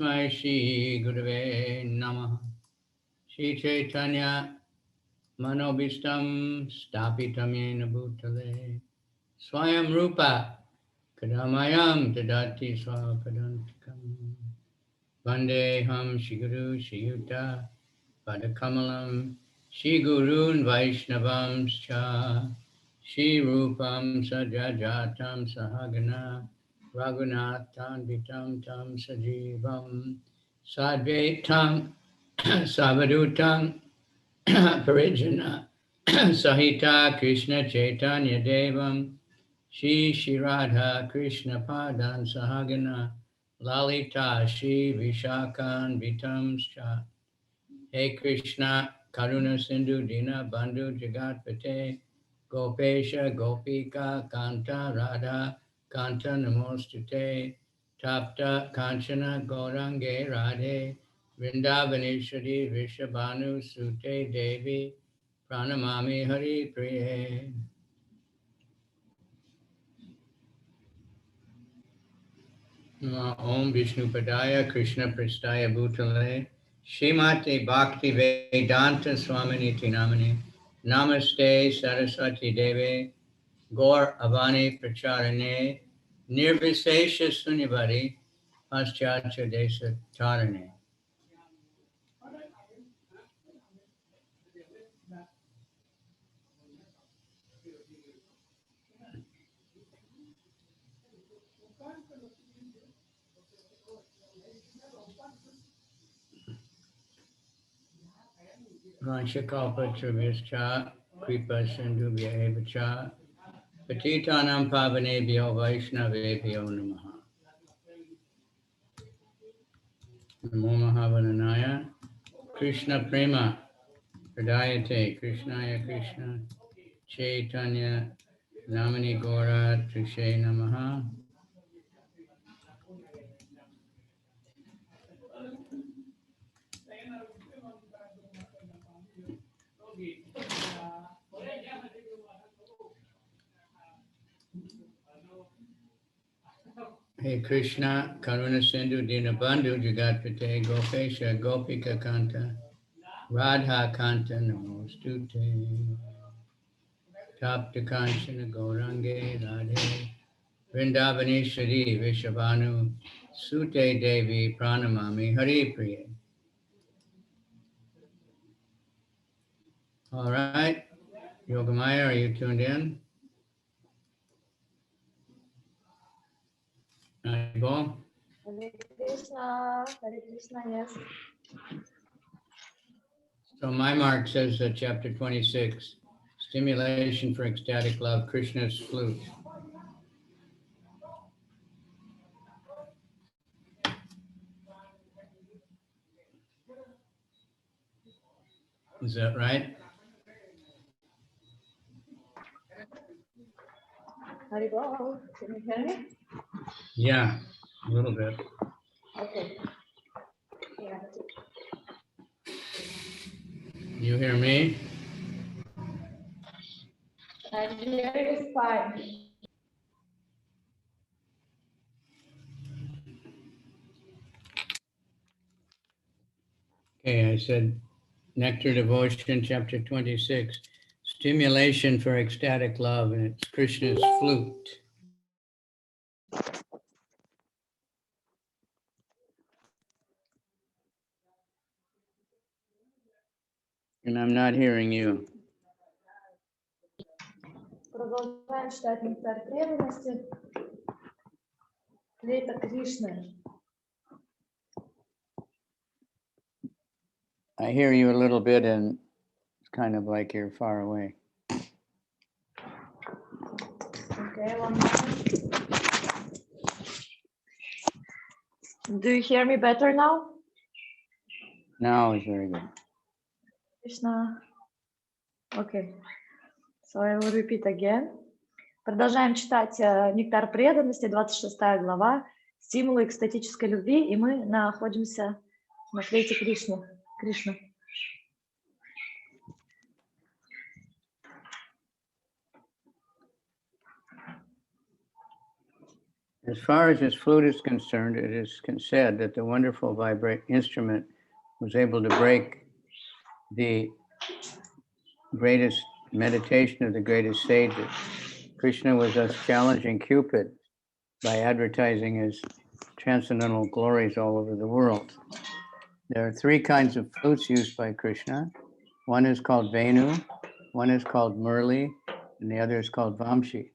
Tasmai Shri Gurave Namaha. Shri Chaitanya Manobishtam Stapitam Yena Bhutale Swayam Rupa Kadamayam Tadati Swapadantikam Vandeham Shri Guru Shri Yuta Padakamalam Shri Gurun Vaishnavam Cha Shri Rupam Sajajatam Sahagana Raghunathan Vitam Tam Sajivam Sadvaitam Savadutam Parijana Sahita Krishna Chaitanya Devam Shri Shri Radha Krishna Padan Sahagana Lalita Shri Vishakan Vitam Cha Hey Krishna Karuna Sindhu Dina Bandhu Jagatpate Gopesha Gopika Kanta Radha Kanta Namostute Tapta Kanchana Gaurange Radhe Vrindavaneshwari Vishabhanu Sute Devi Pranamami Hari Priye. Om Vishnu Padaya Krishna Pristaya Bhutale Shrimati Bhakti Vedanta Swaminiti Namani Namaste Saraswati Deve Gaur Avani Pracharane Nirvisesha Sunyavadi Paschatya Desa Tarane. Vanshakalpa Travischa Kripa Sindhubhya Evacha Patitanam Pavanebhyo Vaishnavebhyo Namaha. Namo Mahavananaya Krishna Prema Pradayate Krishnaya Krishna Chaitanya Namani Gora Trishe Namaha. Hey Krishna, Karuna Sindhu Dinabandhu Jagatpate Gopesha Gopika Kanta Radha Kanta Namostute Tapta Kanchana Gaurange Radhe Vrindavaneshwari Vishabhanu Sute Devi Pranamami Hari Priya. All right, Yogamaya, are you tuned in? Hare Krishna, yes. So my mark says that chapter 26, stimulation for ecstatic love, Krishna's flute. Is that right? Haribol, can you hear me? Yeah, a little bit. Okay. Yeah. You hear me? I hear you fine. Okay, I said Nectar of Devotion, chapter 26, stimulation for ecstatic love, and it's Krishna's flute. And I'm not hearing you. Продолжаем читать «Нектар преданности». Флейта Кришны. I hear you a little bit, and it's kind of like you're far away. Okay, one moment. Do you hear me better now? Now it's very good. Krishna. Okay. So I will repeat again. Продолжаем читать «Нектар преданности», 26 глава, «Стимулы экстатической любви», и мы находимся на флейте Кришны. Кришна. As far as his flute is concerned, it is said that the wonderful vibrate instrument was able to break the greatest meditation of the greatest sages. Krishna was thus challenging Cupid by advertising his transcendental glories all over the world. There are three kinds of flutes used by Krishna. One is called Venu, one is called Murli, and the other is called Vamshi.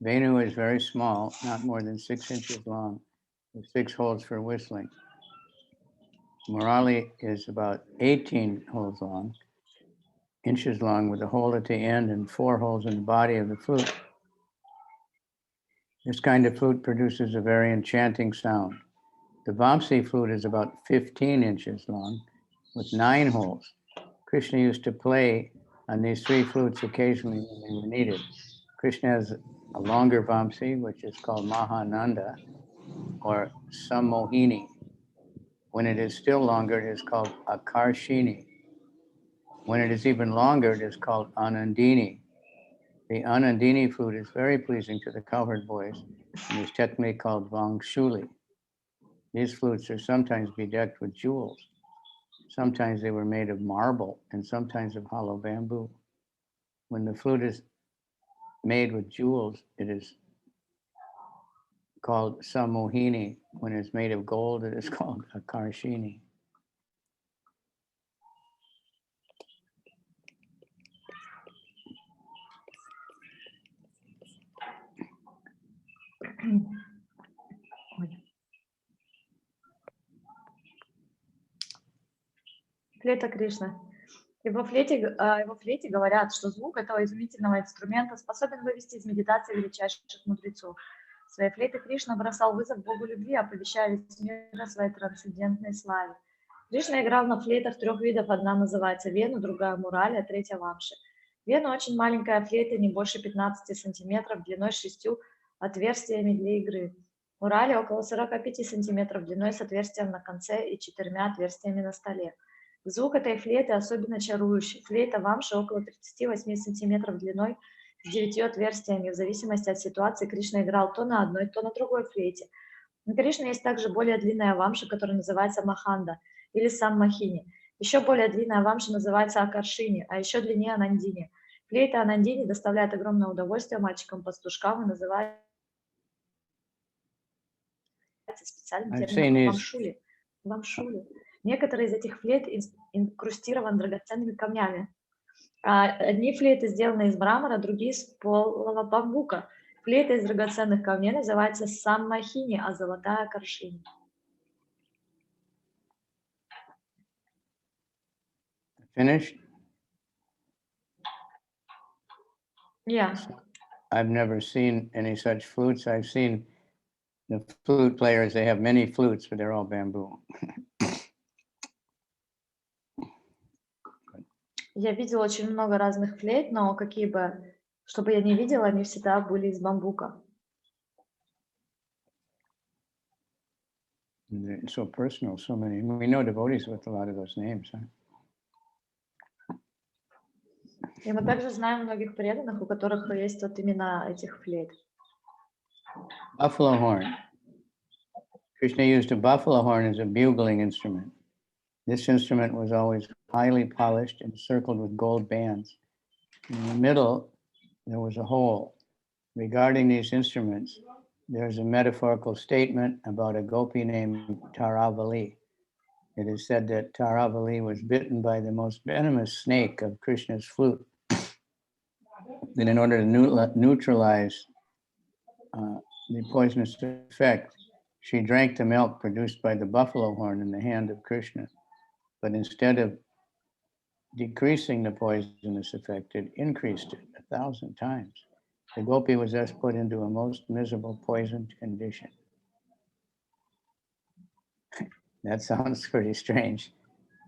Venu is very small, not more than 6 inches long, with 6 holes for whistling. Murali is about 18 inches long, with a hole at the end and 4 holes in the body of the flute. This kind of flute produces a very enchanting sound. The Vamsi flute is about 15 inches long, with 9 holes. Krishna used to play on these 3 flutes occasionally when they were needed. Krishna has a longer Vamsi, which is called Mahananda, or Sammohini. When it is still longer, it is called Akarshini. When it is even longer, it is called Anandini. The Anandini flute is very pleasing to the cowherd boys and is technically called Vangshuli. These flutes are sometimes bedecked with jewels. Sometimes they were made of marble and sometimes of hollow bamboo. When the flute is made with jewels, it is called Sammohini. When it's made of gold, it is called Akarshini. Флейта Кришны. Его флейте говорят, что звук этого изумительного инструмента способен вывести из медитации величайших мудрецов. В своей флейте Кришна бросал вызов Богу любви, оповещая весь мир о своей трансцендентной славе. Кришна играл на флейтах 3 видов. Одна называется Вену, другая Мурали, а третья Вамши. Вена очень маленькая флейта, не больше 15 сантиметров, длиной с 6 отверстиями для игры. Мурали около 45 сантиметров длиной с отверстием на конце и 4 отверстиями на столе. Звук этой флейты особенно чарующий. Флейта Вамши около 38 сантиметров длиной с 9 отверстиями. В зависимости от ситуации Кришна играл то на одной, то на другой флейте. У Кришны есть также более длинная Вамша, которая называется Маханда или Саммахини. Еще более длинная Вамша называется Акаршини, а еще длиннее Анандини. Флейта Анандини доставляет огромное удовольствие мальчикам-пастушкам и называется специальным термином Вамшули. Некоторые из этих флейт инкрустированы драгоценными камнями. Одни флейты сделаны из мрамора, другие из полого бамбука. Флейта из драгоценных камней называется Саммахини, а золотая Акаршини. Finished? Yeah. I've never seen any such flutes. I've seen the flute players, they have many flutes, but they're all bamboo. Я видела очень много разных флейт, но какие бы, чтобы я не видела, они всегда были из бамбука. It's so personal, so many. We know devotees with a lot of those names, huh? И мы также знаем многих преданных, у которых есть вот имена этих флейт. Buffalo horn. Krishna used a buffalo horn as a bugling instrument. This instrument was always highly polished and circled with gold bands. In the middle, there was a hole. Regarding these instruments, there's a metaphorical statement about a gopi named Taravali. It is said that Taravali was bitten by the most venomous snake of Krishna's flute. Then in order to neutralize the poisonous effect, she drank the milk produced by the buffalo horn in the hand of Krishna. But instead of decreasing the poisonous effect, it increased it 1,000 times. The gopi was thus put into a most miserable poisoned condition. That sounds pretty strange,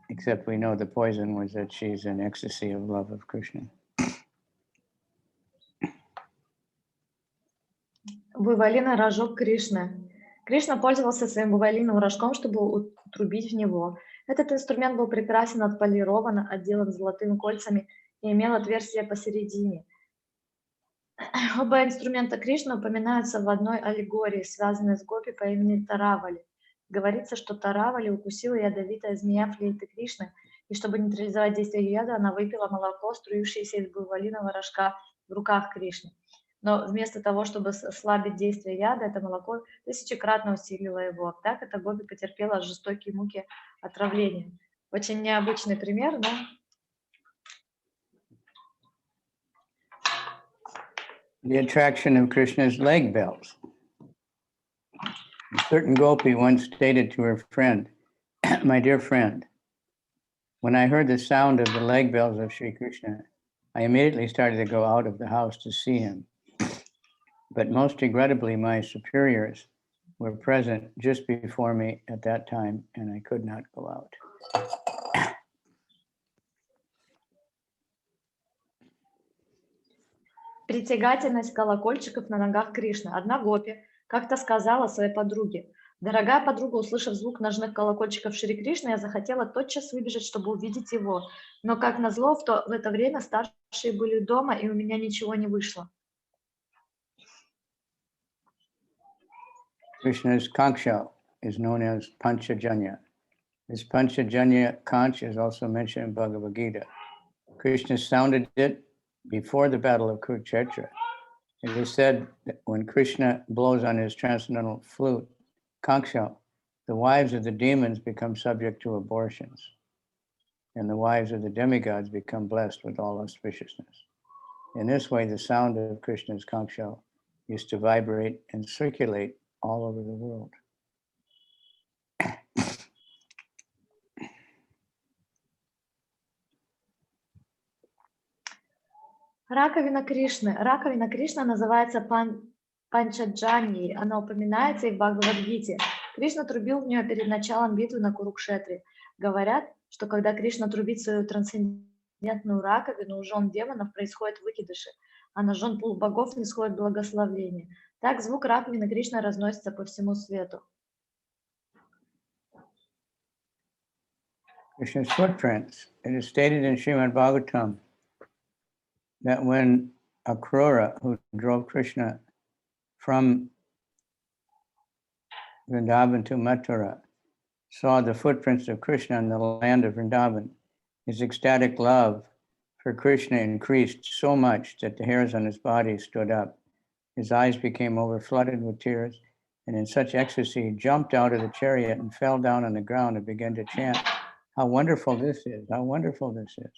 except we know the poison was that she's in ecstasy of love of Krishna. Буйволиный рожок Кришны. Кришна пользовался своим буйволиным рожком, чтобы утрубить в него. Этот инструмент был прекрасен, отполирован, отделан золотыми кольцами и имел отверстие посередине. Оба инструмента Кришны упоминаются в одной аллегории, связанной с гопи по имени Таравали. Говорится, что Таравали укусила ядовитая змея флейты Кришны, и чтобы нейтрализовать действие ее яда, она выпила молоко, струившееся из буйволиного рожка в руках Кришны. Но вместо того, чтобы ослабить действие яда, это молоко тысячекратно усилило его. Так эта гопи потерпела жестокие муки отравления. Очень необычный пример, но... The attraction of Krishna's leg bells. A certain gopi once stated to her friend, "My dear friend, when I heard the sound of the leg bells of Sri Krishna, I immediately started to go out of the house to see him. But most regrettably, my superiors were present just before me at that time, and I could not go out." Притягательность колокольчиков на ногах Кришны. Одна гопи как-то сказала своей подруге: «Дорогая подруга, услышав звук ножных колокольчиков Шри Кришны, я захотела тотчас выбежать, чтобы увидеть его. Но, как назло, в это время старшие были дома, и у меня ничего не вышло». Krishna's Kanksha is known as Panchajanya. This Panchajanya conch is also mentioned in Bhagavad Gita. Krishna sounded it before the battle of Kurukshetra. It is said that when Krishna blows on his transcendental flute, Kanksha, the wives of the demons become subject to abortions, and the wives of the demigods become blessed with all auspiciousness. In this way, the sound of Krishna's Kanksha used to vibrate and circulate all over the world. Раковина Кришны называется Панчаджаньей. Она упоминается и в Бхагавад-гите. Кришна трубил в нее перед началом битвы на Курукшетре. Говорят, что когда Кришна трубит свою трансцендентную раковину, у жен демонов происходят выкидыши, а на жен полубогов не сходит благословление. Так звук раковины Кришны разносится по всему свету. Krishna's footprints. It is stated in Srimad Bhagavatam that when Akrura, who drove Krishna from Vrindavan to Mathura, saw the footprints of Krishna in the land of Vrindavan, his ecstatic love for Krishna increased so much that the hairs on his body stood up. His eyes became overflooded with tears, and in such ecstasy, he jumped out of the chariot and fell down on the ground and began to chant, "How wonderful this is! How wonderful this is!"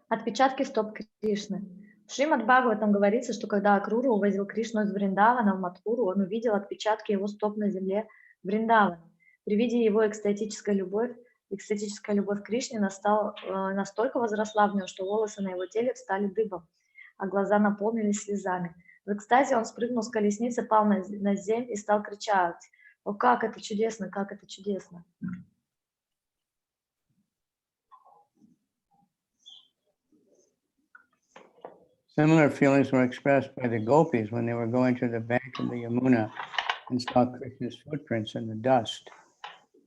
Отпечатки стоп Кришны. В Шримад Бхагаватам говорится, что когда Акрура увозил Кришну из Вриндавана в Мадхуру, он увидел отпечатки его стоп на земле Вриндавана. При виде его экстатическая любовь к Кришне настолько возросла в нем, что волосы на его теле встали дыбом, а глаза наполнились слезами. В экстазе он спрыгнул с колесницы, пал на землю и стал кричать: «О, как это чудесно, как это чудесно!» Similar feelings were expressed by the gopis when they were going to the bank of the Yamuna and saw Krishna's footprints in the dust.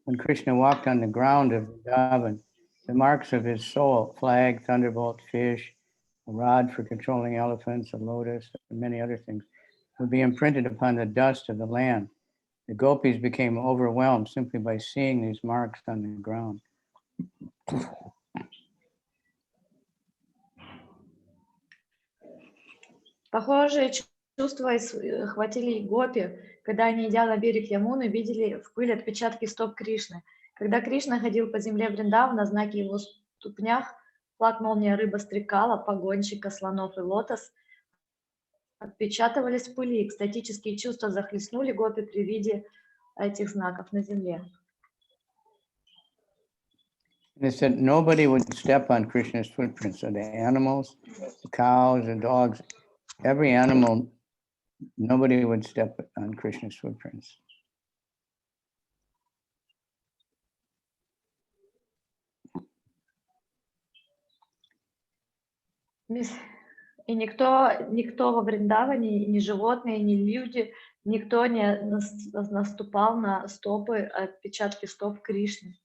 When Krishna walked on the ground of Vrindavan, the marks of his soul, flag, thunderbolt, fish, a rod for controlling elephants, a lotus, and many other things, would be imprinted upon the dust of the land. The gopis became overwhelmed simply by seeing these marks on the ground. Похожие чувства охватили гопи, когда они, идя на берег Ямуны, видели в пыли отпечатки стоп Кришны. Когда Кришна ходил по земле Вриндавана, знаки его ступнях, флаг, молния, рыба, стрекала, погонщика, слонов и лотос отпечатывались в пыли. Экстатические чувства захлестнули гопи при виде этих знаков на земле. They said nobody would step on Krishna's footprints. So the animals, the cows, the dogs, every animal, nobody would step on Krishna's footprints. И никто во Вриндаване, ни животные, ни люди, никто не наступал на стопы, отпечатки стоп Кришны.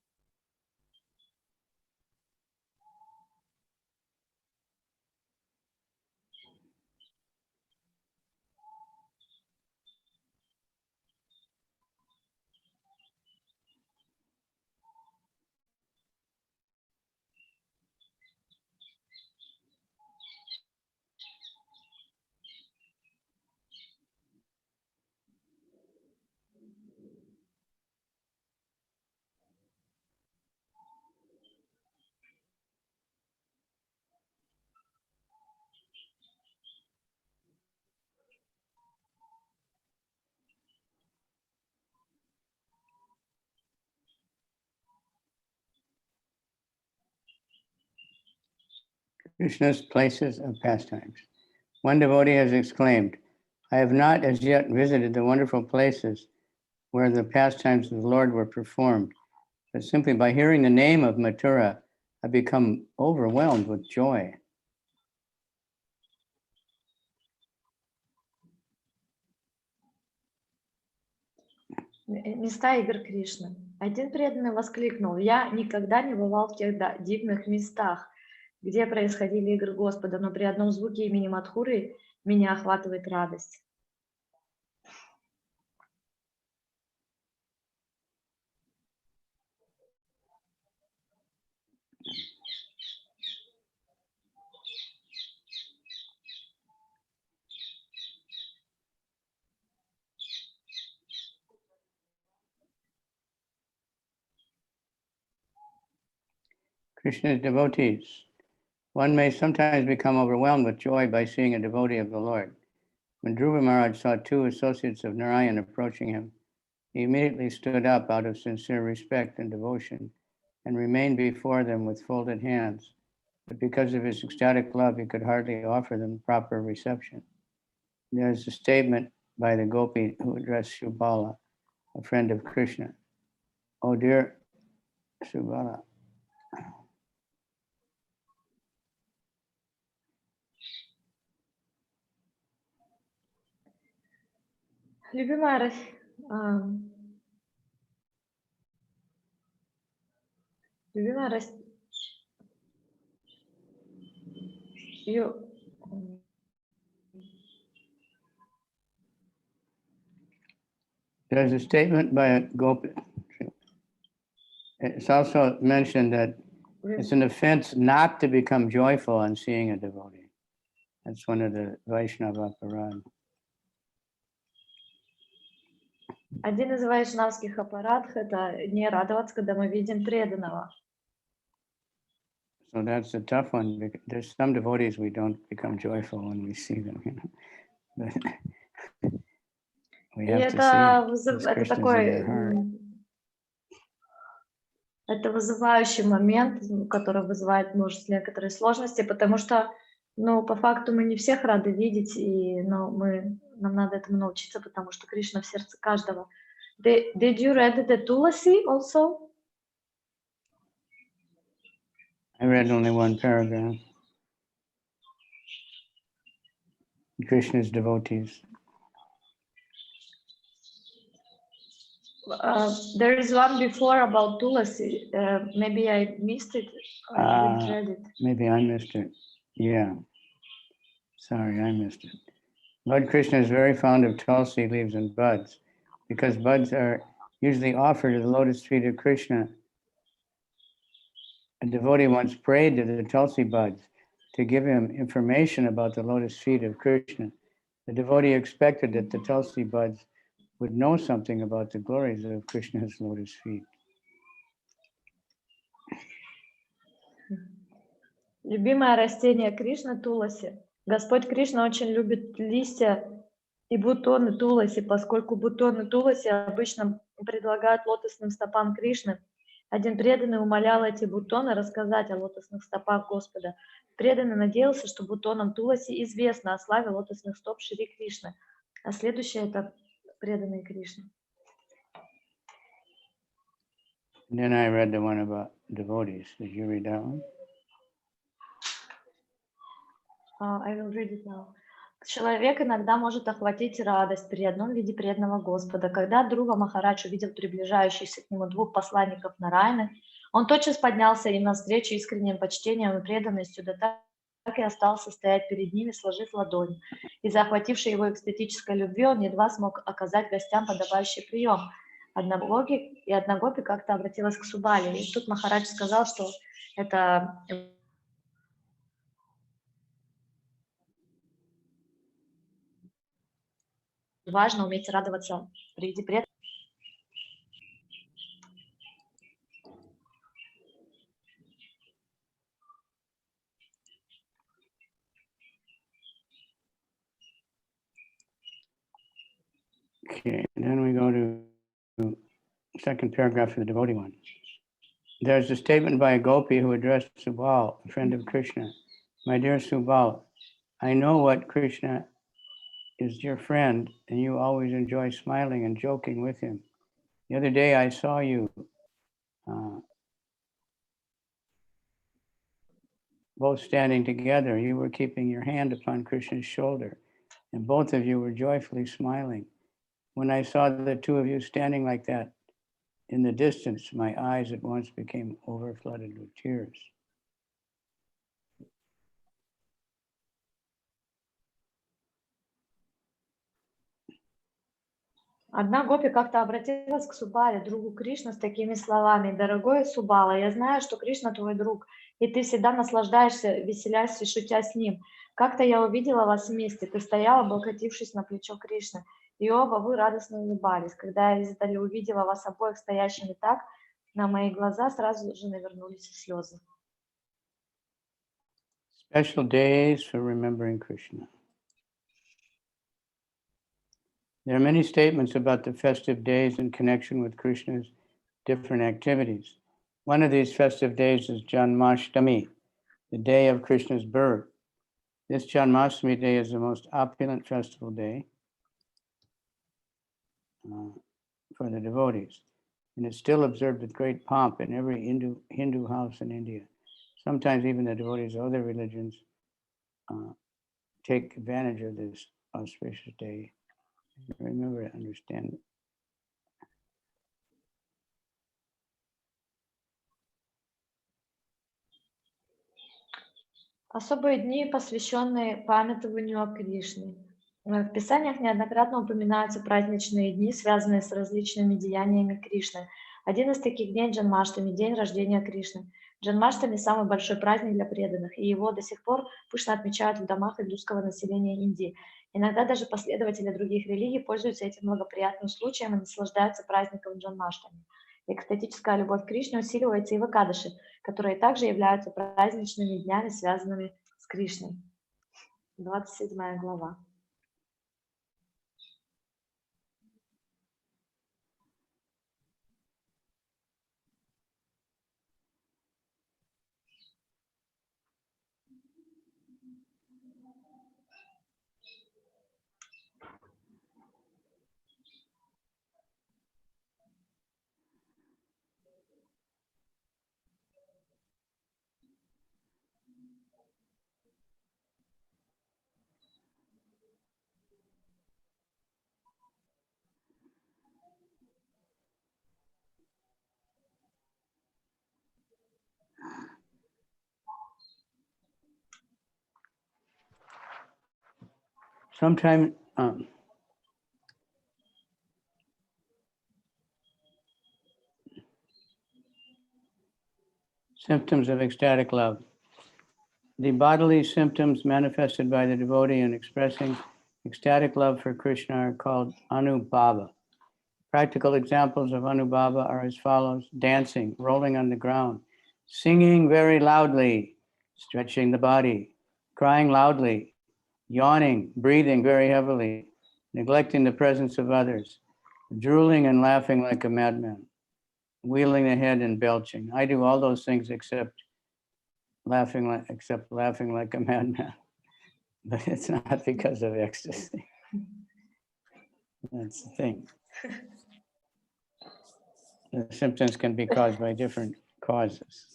Krishna's places of pastimes. One devotee has exclaimed, I have not as yet visited the wonderful places where the pastimes of the Lord were performed, but simply by hearing the name of Mathura, I become overwhelmed with joy. Места игр Кришны. Один преданный воскликнул: «Я никогда не бывал в тех дивных местах, где происходили игры Господа, но при одном звуке имени Мадхуры меня охватывает радость». Krishna's devotees. One may sometimes become overwhelmed with joy by seeing a devotee of the Lord. When Dhruva Maharaj saw two associates of Narayan approaching him, he immediately stood up out of sincere respect and devotion and remained before them with folded hands. But because of his ecstatic love, he could hardly offer them proper reception. There's a statement by the gopi who addressed Subala, a friend of Krishna. Oh dear Subala. Любимая There's a statement by a gopi. It's also mentioned that it's an offense not to become joyful on seeing a devotee. That's one of the Vaishnava aparad. Один из вайшнавских аппаратов — это не радоваться, когда мы видим преданного. So that's a tough one. Because there's some devotees we don't become joyful when we see them, you know. But we И have to see those это Krishnas in такой, their heart. это вызывающий момент, который вызывает, может, некоторые сложности, потому что, ну, по факту мы не всех рады видеть, и, ну, нам надо этому научиться, потому что Кришна в сердце каждого. Did you read the Tulasi also? I read only one paragraph. Krishna's devotees. There is one before about Tulasi. Maybe I missed it. I didn't read it. Maybe I missed it. Yeah. Sorry, I missed it. Lord Krishna is very fond of tulsi leaves and buds because buds are usually offered to the lotus feet of Krishna. A devotee once prayed to the tulsi buds to give him information about the lotus feet of Krishna. The devotee expected that the tulsi buds would know something about the glories of Krishna's lotus feet. Любимое растение Кришны — Туласи. Господь Кришна очень любит листья и бутоны Туласи, поскольку бутоны Туласи обычно предлагают лотосным стопам Кришны. Один преданный умолял эти бутоны рассказать о лотосных стопах Господа. Преданный надеялся, что бутонам Туласи известно о славе лотосных стоп Шри Кришны. А следующее — это преданные Кришны. Then I read the one about devotees. Did you read that one? I will read it now. Человек иногда может охватить радость при одном виде преданного Господа. Когда Друва Махарадж увидел приближающихся к нему двух посланников Нараяны, он тотчас поднялся им навстречу искренним почтением и преданностью, да так и остался стоять перед ними, сложив ладонь. Из-за охватившей его экстатической любви он едва смог оказать гостям подобающий прием. Одна гопи как-то обратилась к Субале, и тут Махарадж сказал, что это важно уметь радоваться при виде преданных. Okay, then we go to second paragraph of the devotee one. There's a statement by a gopi who addressed Subal, a friend of Krishna. My dear Subal, I know what Krishna is your friend, and you always enjoy smiling and joking with him. The other day I saw you both standing together. You were keeping your hand upon Krishna's shoulder, and both of you were joyfully smiling. When I saw the two of you standing like that in the distance, my eyes at once became overflooded with tears. Одна гопи как-то обратилась к Субале, другу Кришны, с такими словами: «Дорогой Субала, я знаю, что Кришна твой друг, и ты всегда наслаждаешься, веселясь и шутя с ним. Как-то я увидела вас вместе, ты стоял, облокотившись на плечо Кришны, и оба вы радостно улыбались. Когда я издали увидела вас обоих стоящими так, на мои глаза сразу же навернулись слезы». Special days for remembering Krishna. There are many statements about the festive days in connection with Krishna's different activities. One of these festive days is Janmashtami, the day of Krishna's birth. This Janmashtami day is the most opulent festival day for the devotees, and it's still observed with great pomp in every Hindu house in India. Sometimes even the devotees of other religions take advantage of this auspicious day. Remember to understand it. Особые дни, посвященные памятованию о Кришне. В Писаниях неоднократно упоминаются праздничные дни, связанные с различными деяниями Кришны. Один из таких дней — Джанмаштами, день рождения Кришны. Джанмаштами — самый большой праздник для преданных, и его до сих пор пышно отмечают в домах индусского населения Индии. Иногда даже последователи других религий пользуются этим благоприятным случаем и наслаждаются праздником Джанмаштами. Экстатическая любовь к Кришне усиливается и в Экадаши, которые также являются праздничными днями, связанными с Кришной. 27 глава. Sometime symptoms of ecstatic love. The bodily symptoms manifested by the devotee in expressing ecstatic love for Krishna are called anubhava. Practical examples of anubhava are as follows: dancing, rolling on the ground, singing very loudly, stretching the body, crying loudly, yawning, breathing very heavily, neglecting the presence of others, drooling and laughing like a madman, wheeling the head and belching. I do all those things except laughing like a madman. But it's not because of ecstasy. That's the thing. The symptoms can be caused by different causes.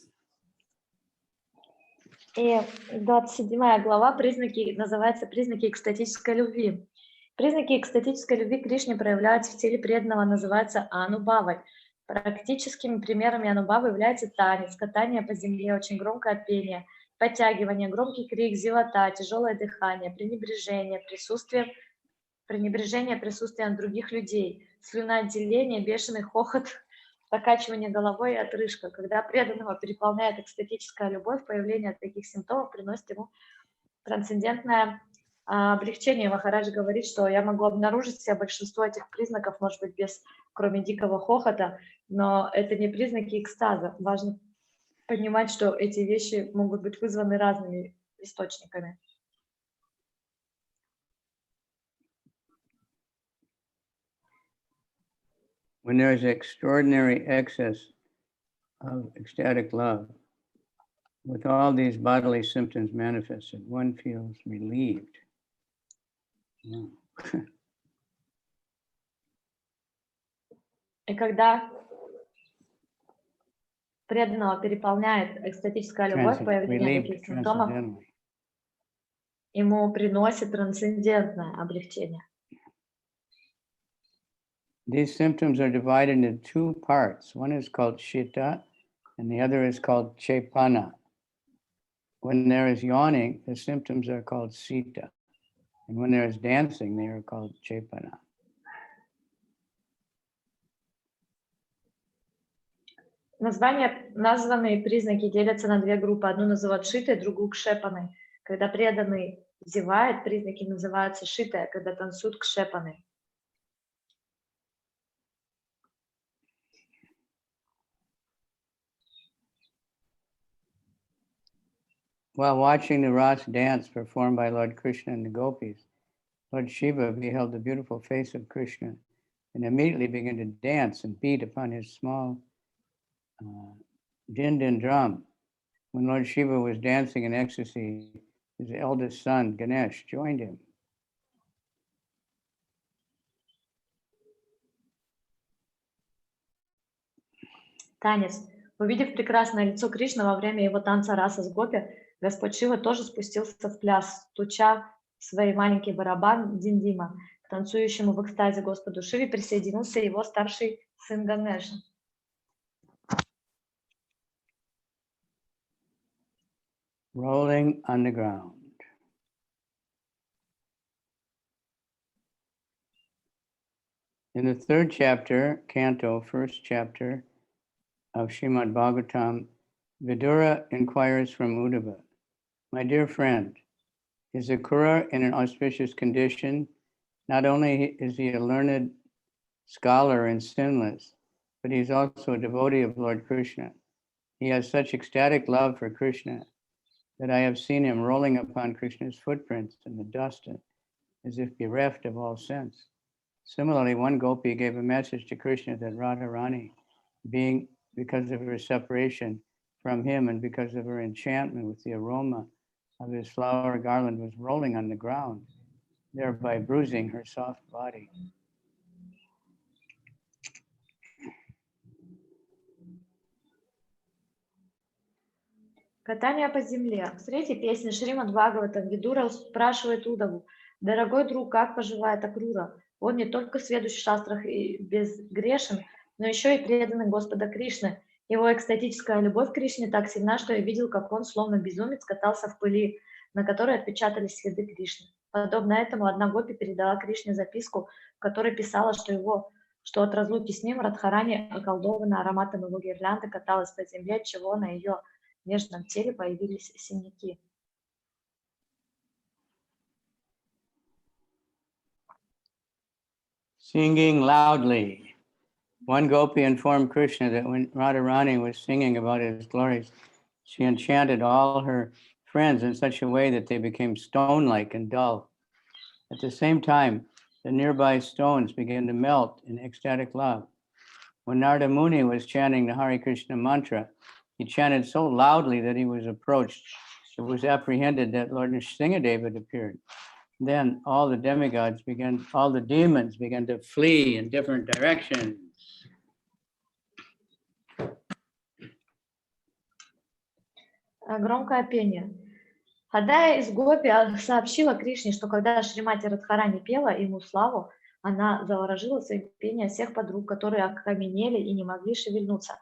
И 27 глава называется «Признаки экстатической любви». Признаки экстатической любви к Кришне проявляются в теле преданного, называются анубавой. Практическими примерами анубавы являются танец, катание по земле, очень громкое пение, подтягивание, громкий крик, зевота, тяжелое дыхание, пренебрежение присутствием других людей, слюноотделение, бешеный хохот, покачивание головой и отрыжка. Когда преданного переполняет экстатическая любовь, появление таких симптомов приносит ему трансцендентное облегчение. Махарадж говорит, что я могу обнаружить в себе большинство этих признаков, может быть, кроме дикого хохота, но это не признаки экстаза. Важно понимать, что эти вещи могут быть вызваны разными источниками. When there is extraordinary excess of ecstatic love, With all these bodily symptoms manifested, one feels relieved. Wow. И когда преданного переполняет экстатическая любовь, появление Relieved таких симптомов transcendently. ему приносит трансцендентное облегчение. These symptoms are divided into two parts. One is called Chitta, and the other is called Chepana. When there is yawning, the symptoms are called Sita. And when there is dancing, they are called Chepana. Названные признаки делятся на две группы. Одну называют шитой, другую кшепаной. Когда преданный зевает, признаки называются шитой, а когда танцуют кшепаной. While watching the Ras dance performed by Lord Krishna and the gopis, Lord Shiva beheld the beautiful face of Krishna and immediately began to dance and beat upon his small din-din drum. When Lord Shiva was dancing in ecstasy, his eldest son, Ganesh, joined him. Танец. Увидев прекрасное лицо Кришны во время его танца раса с гопи, Господь Шива тоже спустился в пляс, стуча свой маленький барабан диндима. К танцующему в экстазе Господу Шиве присоединился его старший сын Ганеша. Rolling on the ground. In the third chapter, canto, first chapter of Srimad Bhagavatam, Vidura inquires from Uddhava, "My dear friend, is Akura in an auspicious condition? Not only is he a learned scholar and sinless, but he's also a devotee of Lord Krishna. He has such ecstatic love for Krishna that I have seen him rolling upon Krishna's footprints in the dust as if bereft of all sense. Similarly, one gopi gave a message to Krishna that Radharani, because of her separation from him and because of her enchantment with the aroma of his flower garland, was rolling on the ground, thereby bruising her soft body." Катание по земле. В третьей песне Шримад Бхагаватам Видура спрашивает Удаву: «Дорогой друг, как поживает Акрура? Он не только сведущ в шастрах и безгрешен, но еще и преданный Господа Кришны. Его экстатическая любовь к Кришне так сильна, что я видел, как он, словно безумец, катался в пыли, на которой отпечатались следы Кришны. Подобно этому одна гопи передала Кришне записку, в которой писала, что от разлуки с ним Радхарани, околдованная ароматом его гирлянды, каталась по земле, отчего на ее нежном теле появились синяки». Singing loudly. One gopi informed Krishna that when Radharani was singing about his glories, she enchanted all her friends in such a way that they became stone-like and dull. At the same time, the nearby stones began to melt in ecstatic love. When Narada Muni was chanting the Hare Krishna mantra, he chanted so loudly that he was approached. It was apprehended that Lord Nrsingadev had appeared. Then all the demons began to flee in different directions. Громкое пение. Одна из гопи сообщила Кришне, что когда Шримати Радхарани пела ему славу, она заворожила своим пением всех подруг, которые окаменели и не могли шевельнуться.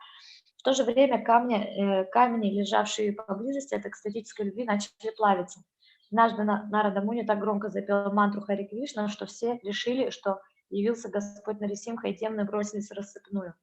В то же время камни, лежавшие поблизости от экстатической любви, начали плавиться. Однажды Нарада Муни так громко запел мантру Хари Кришна, что все решили, что явился Господь Нарисимха, и демоны бросились в рассыпную.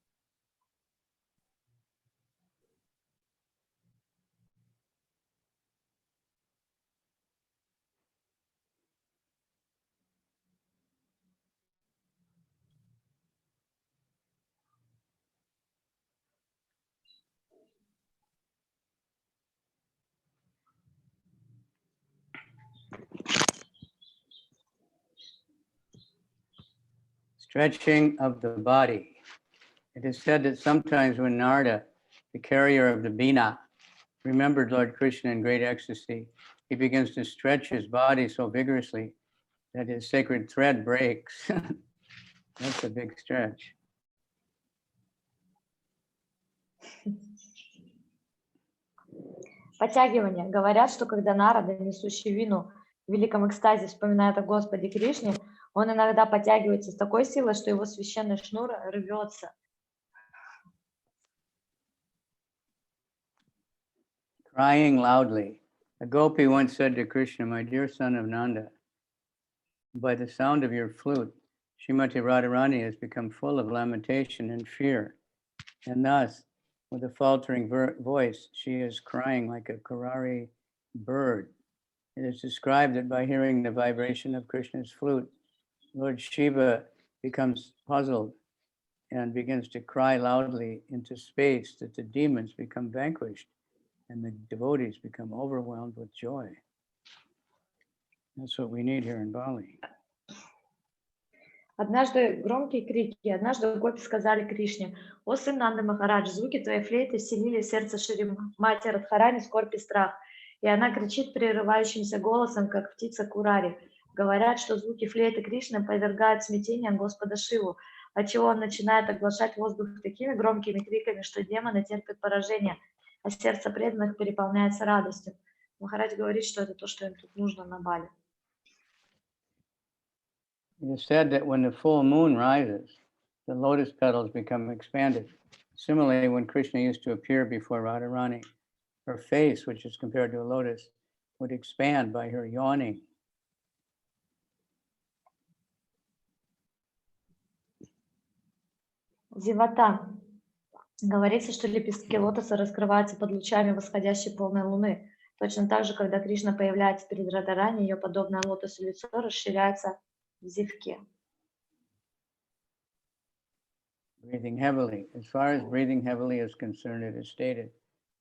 Stretching of the body. It is said that sometimes when Narada, the carrier of the Bina, remembered Lord Krishna in great ecstasy, he begins to stretch his body so vigorously that his sacred thread breaks. That's a big stretch. Подтягивание. Говорят, что когда Нарада, несущий вину в великом экстазе, вспоминает о Господе Кришне, он иногда подтягивается с такой силой, что его священный шнур рвется. Crying loudly. A gopi once said to Krishna, "My dear son of Nanda, by the sound of your flute, Srimati Radharani has become full of lamentation and fear, and thus, with a faltering voice, she is crying like a Karari bird." It is described that by hearing the vibration of Krishna's flute, Lord Shiva becomes puzzled and begins to cry loudly into space, that the demons become vanquished and the devotees become overwhelmed with joy. That's what we need here in Bali. Однажды громкие крики, однажды гопи сказали Кришне: «О сын Нанды Махарадж, звуки твоей флейты вселили в сердце Шримати Радхарани скорбь и страх». И она кричит прерывающимся голосом, как птица Курари. Говорят, что звуки флейты Кришны повергают смятение Господа Шиву, отчего он начинает оглашать воздух такими громкими криками, что демоны терпят поражение, а сердце преданных переполняется радостью. Махарадж говорит, что это то, что им тут нужно на Бали. It is said that when the full moon rises, the lotus petals become expanded. Similarly, when Krishna used to appear before Radharani, her face, which is compared to a lotus, would expand by her yawning. Зевота. Говорится, что лепестки лотоса раскрываются под лучами восходящей полной луны. Точно так же, когда Кришна появляется перед Радхарани, ее подобное лотосу лицо расширяется в зевке. Breathing heavily. As far as breathing heavily is concerned, it is stated,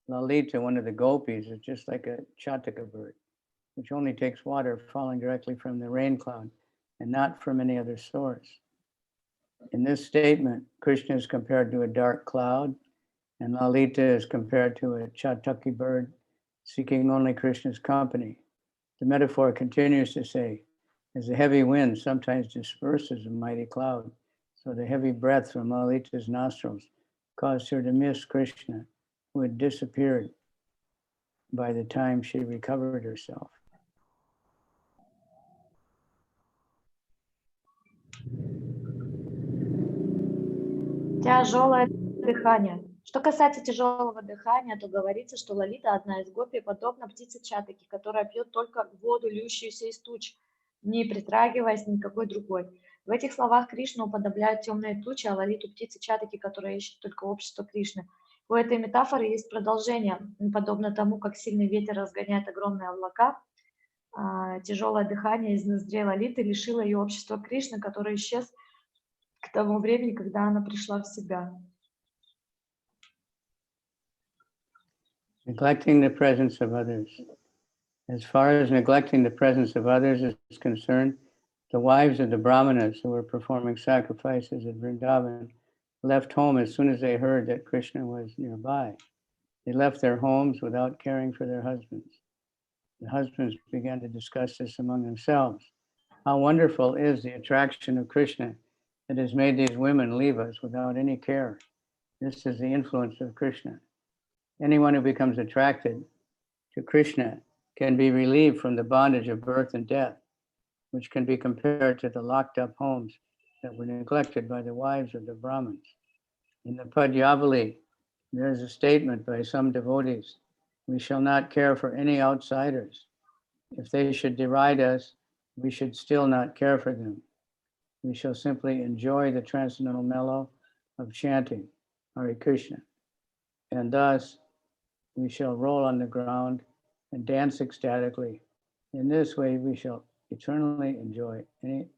Lalita, one of the gopis, is just like a chataka bird, which only takes water falling directly from the rain cloud and not from any other source. In this statement, Krishna is compared to a dark cloud, and Lalita is compared to a chataki bird seeking only Krishna's company. The metaphor continues to say, as the heavy wind sometimes disperses a mighty cloud, so the heavy breath from Lalita's nostrils caused her to miss Krishna, who had disappeared by the time she recovered herself. Тяжелое дыхание. Что касается тяжелого дыхания, то говорится, что Лалита, одна из гопи, подобна птице Чатаки, которая пьет только воду, льющуюся из туч, не притрагиваясь ни никакой другой. В этих словах Кришна уподобляет темные тучи, а Лалиту птицы Чатаки, которая ищет только общество Кришны. У этой метафоры есть продолжение. Подобно тому, как сильный ветер разгоняет огромные облака, тяжелое дыхание из ноздрей Лалиты лишило ее общества Кришны, который исчез к тому времени, когда она пришла в себя. Neglecting the presence of others. As far as neglecting the presence of others is concerned, the wives of the Brahmanas who were performing sacrifices at Vrindavan left home as soon as they heard that Krishna was nearby. They left their homes without caring for their husbands. The husbands began to discuss this among themselves. How wonderful is the attraction of Krishna that has made these women leave us without any care. This is the influence of Krishna. Anyone who becomes attracted to Krishna can be relieved from the bondage of birth and death, which can be compared to the locked up homes that were neglected by the wives of the Brahmins. In the Padyavali, there is a statement by some devotees, we shall not care for any outsiders. If they should deride us, we should still not care for them. We shall simply enjoy the transcendental mellow of chanting Hare Krishna. And thus, we shall roll on the ground and dance ecstatically. In this way, we shall eternally enjoy any.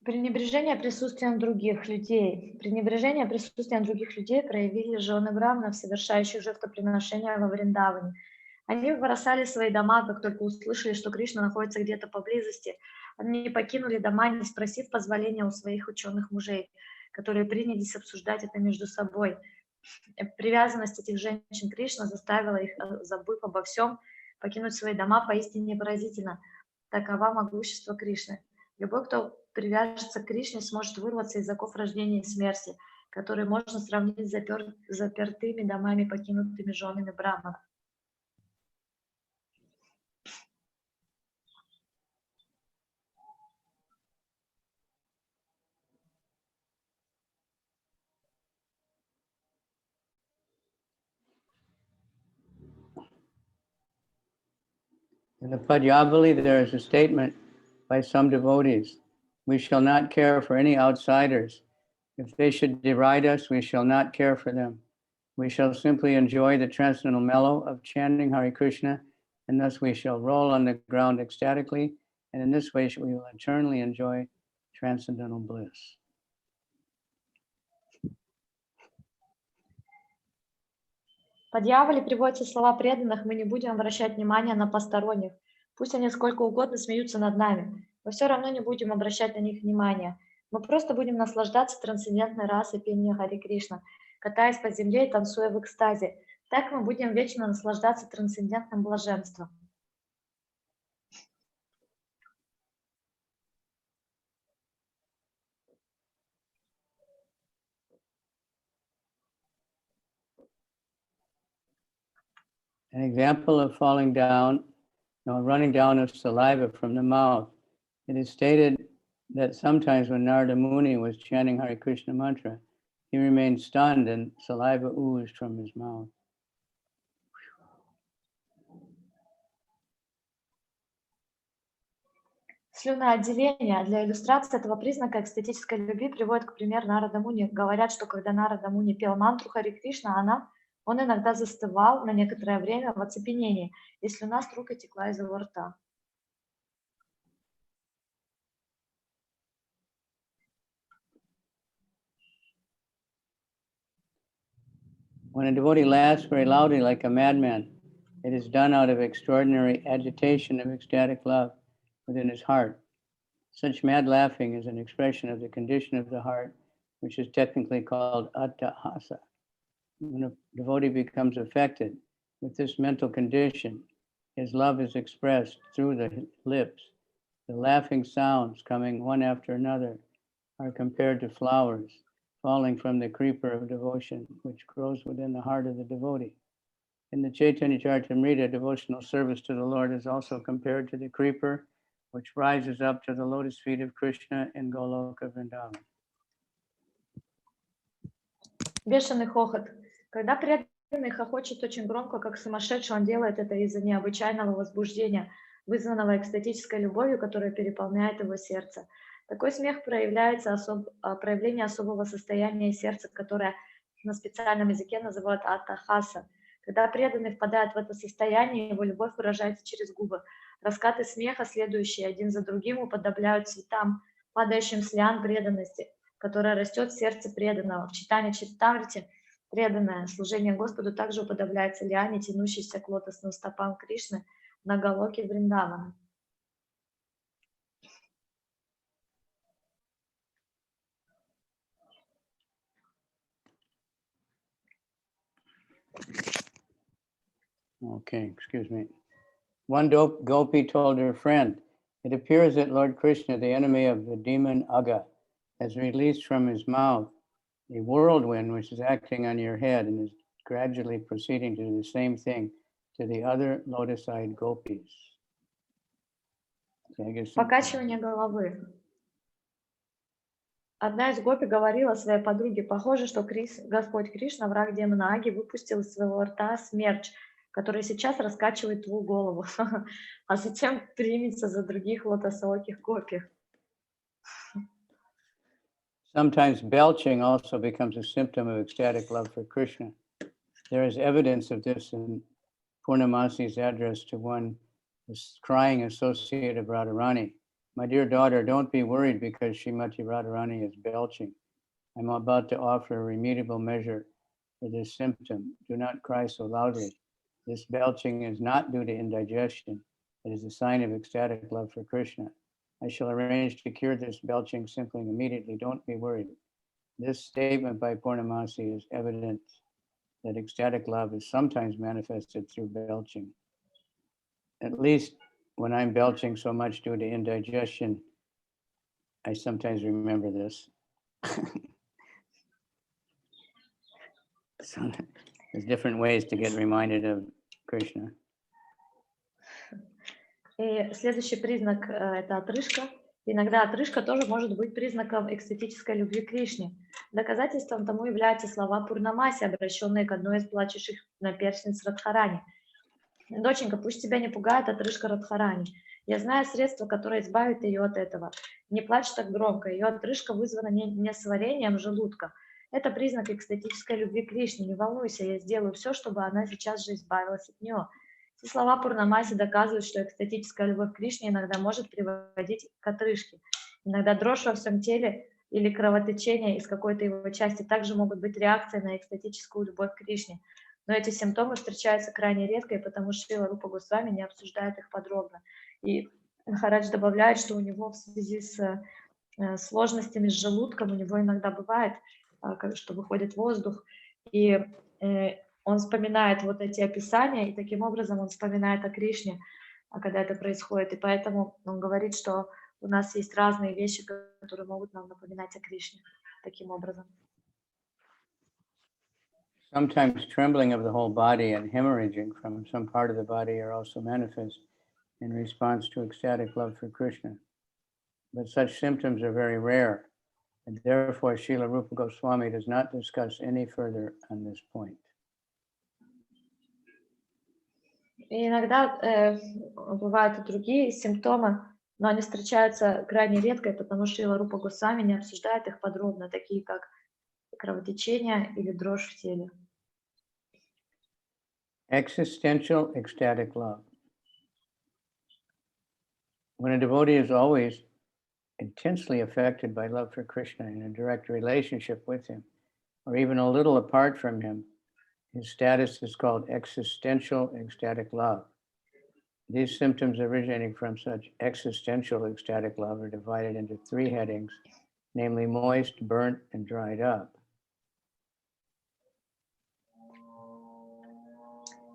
Пренебрежение присутствием других людей. Пренебрежение присутствием других людей проявили жены браманов, совершающие жертвоприношения во Вриндаване. Они бросали свои дома, как только услышали, что Кришна находится где-то поблизости. Они покинули дома, не спросив позволения у своих ученых мужей. которые принялись обсуждать это между собой. Привязанность этих женщин к Кришне заставила их, забыв обо всем, покинуть свои дома. Поистине поразительно. Такова могущество Кришны. Любой, кто привяжется к Кришне, сможет вырваться из оков рождения и смерти, которые можно сравнить с запертыми домами, покинутыми женами Брахманов. In the Padyavali, there is a statement by some devotees: we shall not care for any outsiders. If they should deride us, we shall not care for them. We shall simply enjoy the transcendental mellow of chanting Hare Krishna, and thus we shall roll on the ground ecstatically, and in this way we will eternally enjoy transcendental bliss. По дьяволе приводятся слова преданных: мы не будем обращать внимания на посторонних. Пусть они сколько угодно смеются над нами, мы все равно не будем обращать на них внимания. Мы просто будем наслаждаться трансцендентной расой пения Харе Кришна, катаясь по земле и танцуя в экстазе. Так мы будем вечно наслаждаться трансцендентным блаженством. An example of falling down, running down of saliva from the mouth. It is stated that sometimes when Narada Muni was chanting Hare Krishna mantra, he remained stunned and saliva oozed from his mouth. Слюноотделение. Для иллюстрации этого признака экстатической любви приводит к примеру Нарада Муни. Говорят, что когда Нарада Муни пел мантру Харе Кришна, он иногда застывал на некоторое время в оцепенении, и слюна струйкой текла из его рта. When a devotee laughs very loudly like a madman, it is done out of extraordinary agitation of ecstatic love within his heart. Such mad laughing is an expression of the condition of the heart, which is technically called attahasa. When a devotee becomes affected with this mental condition, his love is expressed through the lips. The laughing sounds coming one after another are compared to flowers falling from the creeper of devotion, which grows within the heart of the devotee. In the Chaitanya Charitamrita, devotional service to the Lord is also compared to the creeper, which rises up to the lotus feet of Krishna in Goloka Vrindavan. Бешеный хохот. Когда преданный хохочет очень громко, как сумасшедший, он делает это из-за необычайного возбуждения, вызванного экстатической любовью, которая переполняет его сердце. Такой смех проявление особого состояния сердца, которое на специальном языке называют атахаса. Когда преданный впадает в это состояние, его любовь выражается через губы. Раскаты смеха, следующие один за другим, уподобляют цветам, падающим с лиан преданности, которая растет в сердце преданного. В читании Чаритамрити преданное служение Господу также уподобляется лиане, тянущейся к лотосным стопам Кришны на Галоке Вриндавана. Okay, excuse me. One gopi told her friend, it appears that Lord Krishna, the enemy of the demon Aga, has released from his mouth a whirlwind which is acting on your head and is gradually proceeding to do the same thing to the other lotus-eyed gopis. Покачивание головы. Одна из гопи говорила своей подруге: похоже, что Господь Кришна, враг демона Аги, выпустил из своего рта смерч, который сейчас раскачивает твою голову, а затем примется за других лотосооких гопи. Sometimes belching also becomes a symptom of ecstatic love for Krishna. There is evidence of this in Purnamasi's address to one crying associate of Radharani. My dear daughter, don't be worried because Srimati Radharani is belching. I'm about to offer a remediable measure for this symptom. Do not cry so loudly. This belching is not due to indigestion. It is a sign of ecstatic love for Krishna. I shall arrange to cure this belching simply and immediately. Don't be worried. This statement by Purnamasi is evidence that ecstatic love is sometimes manifested through belching. At least when I'm belching so much due to indigestion, I sometimes remember this. So there's different ways to get reminded of Krishna. И следующий признак это отрыжка. Иногда отрыжка тоже может быть признаком экстатической любви к Кришне. Доказательством тому являются слова Пурнамаси, обращенные к одной из плачущих наперстниц Радхарани. Доченька, пусть тебя не пугает отрыжка Радхарани. Я знаю средство, которое избавит ее от этого. Не плачь так громко, ее отрыжка вызвана несварением желудка. Это признак экстатической любви к Кришне. Не волнуйся, я сделаю все, чтобы она сейчас же избавилась от нее. Эти слова Пурнамаси доказывают, что экстатическая любовь к Кришне иногда может приводить к отрыжке. Иногда дрожь во всем теле или кровотечение из какой-то его части также могут быть реакцией на экстатическую любовь к Кришне. Но эти симптомы встречаются крайне редко, и потому что Шрила Рупа Госвами не обсуждает их подробно. И Махарадж добавляет, что у него в связи с сложностями с желудком, у него иногда бывает, что выходит воздух, и он вспоминает вот эти описания, и таким образом он вспоминает о Кришне, когда это происходит. И поэтому он говорит, что у нас есть разные вещи, которые могут нам напоминать о Кришне таким образом. Sometimes trembling of the whole body and hemorrhaging from some part of the body are also manifest in response to ecstatic love for Krishna. But such symptoms are very rare, and therefore Srila Rupa Goswami does not discuss any further on this point. И иногда бывают и другие симптомы, но они встречаются крайне редко, потому что Шрила Рупа Госвами не обсуждает их подробно, такие как кровотечение или дрожь в теле. Existential ecstatic love. When a devotee is always intensely affected by love for Krishna in a direct relationship with him, or even a little apart from him, his status is called existential ecstatic love. These symptoms originating from such existential ecstatic love are divided into three headings, namely moist, burnt, and dried up.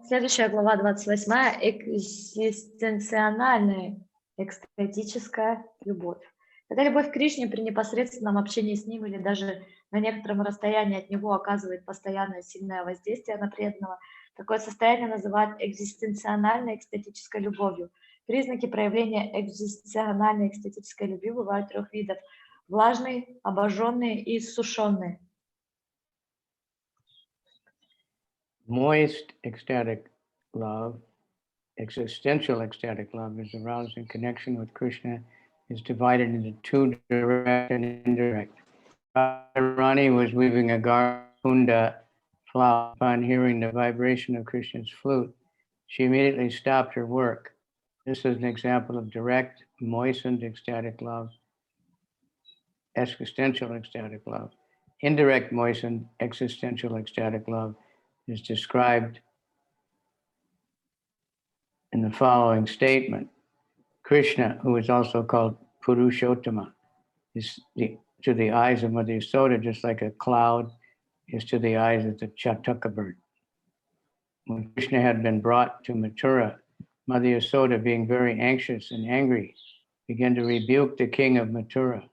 Следующая глава 28. Экзистенциональная экстатическая любовь. Когда любовь к Кришне при непосредственном общении с ним или даже на некотором расстоянии от него оказывает постоянное сильное воздействие на преданного, такое состояние называют экзистенциональной экстатической любовью. Признаки проявления экзистенциональной экстатической любви бывают трех видов: влажные, обожженные и иссушенные. Moist ecstatic love, existential ecstatic love, is aroused in connection with Krishna, is divided into two, direct and indirect. Rani was weaving a Garkunda flower. Upon hearing the vibration of Krishna's flute, she immediately stopped her work. This is an example of direct, moistened ecstatic love, existential ecstatic love. Indirect, moistened, existential ecstatic love is described in the following statement. Krishna, who is also called Purushottama, is to the eyes of Mother Yasoda just like a cloud is to the eyes of the Chataka bird. When Krishna had been brought to Mathura, Mother Yasoda, being very anxious and angry, began to rebuke the king of Mathura.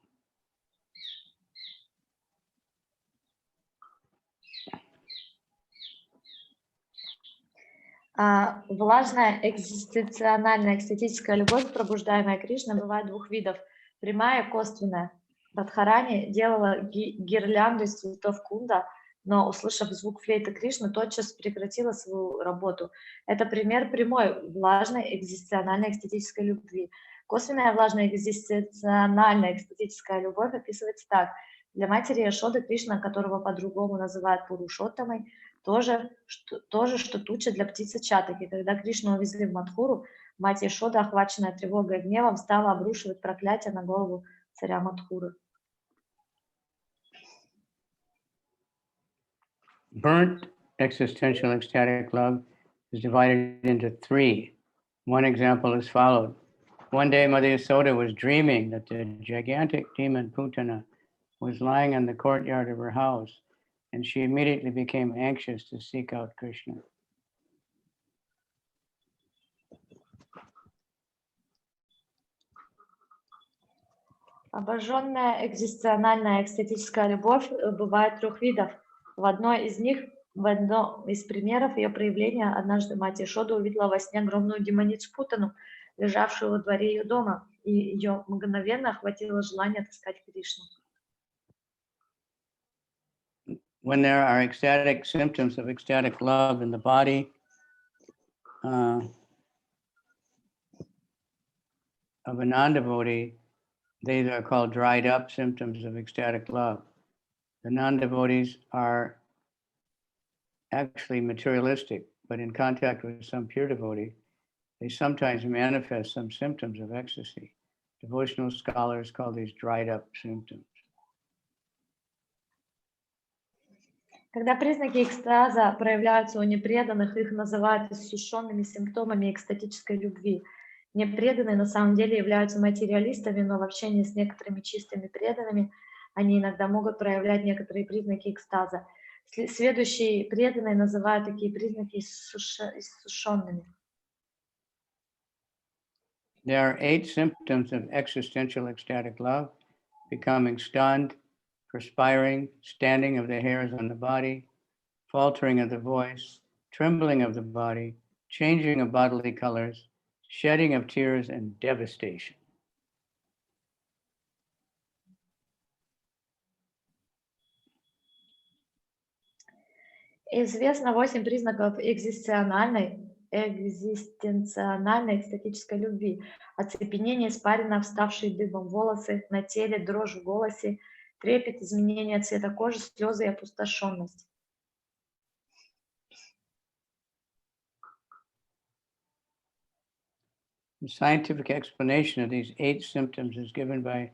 Влажная экзистенциональная экстатическая любовь, пробуждаемая Кришной, бывает двух видов: прямая и косвенная. Радхарани делала гирлянду из цветов кунда, но, услышав звук флейты Кришны, тотчас прекратила свою работу. Это пример прямой влажной экзистенциональной экстатической любви. Косвенная влажная экзистенциональная экстатическая любовь описывается так. Для матери Яшоды Кришна, которого по-другому называют Пурушоттамой, тоже, что туча для птицы Чатаки. Когда Кришну увезли в Мадхуру, мать Яшода, охваченная тревогой и гневом, стала обрушивать проклятие на голову царя Мадхуры. Burnt existential ecstatic love is divided into three. One example is followed. One day, Mother Yasoda was dreaming that the gigantic demon Putana was lying in the courtyard of her house, and she immediately became anxious to seek out Krishna. Обожженная экзистенциальная экстатическая любовь бывает трех видов. В одном из примеров ее проявления однажды мать Ишода увидела во сне огромную демоницу Путану, лежавшую во дворе ее дома, и ее мгновенно охватило желание отыскать Кришну. When there are ecstatic symptoms of ecstatic love in the body of a non-devotee, these are called dried up symptoms of ecstatic love. The non-devotees are actually materialistic, but in contact with some pure devotee, they sometimes manifest some symptoms of ecstasy. Devotional scholars call these dried up symptoms. Когда признаки экстаза проявляются у непреданных, их называют иссушенными симптомами экстатической любви. Непреданные на самом деле являются материалистами, но в общении с некоторыми чистыми преданными они иногда могут проявлять некоторые признаки экстаза. Следующие преданные называют такие признаки иссушенными. There are 8 symptoms of existential ecstatic love: becoming stunned, perspiring, standing of the hairs on the body, faltering of the voice, trembling of the body, changing of bodily colors, shedding of tears, and devastation. Известно 8 признаков экзистенциальной экстатической любви: оцепенение, испарина, вставшие дыбом волосы на теле, дрожь в голосе, трепет, изменение цвета кожи, слезы и опустошенность. The scientific explanation of these 8 symptoms is given by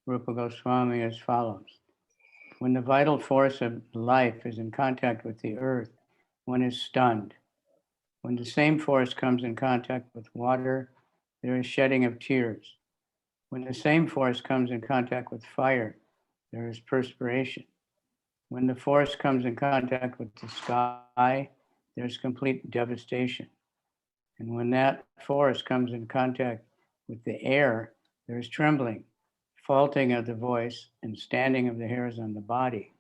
Rupa Goswami as follows. When the vital force of life is in contact with the earth, one is stunned. When the same force comes in contact with water, there is shedding of tears. When the same force comes in contact with fire, there is perspiration. When the force comes in contact with the sky, there's complete devastation. And when that force comes in contact with the air, there is trembling, faulting of the voice, and standing of the hairs on the body.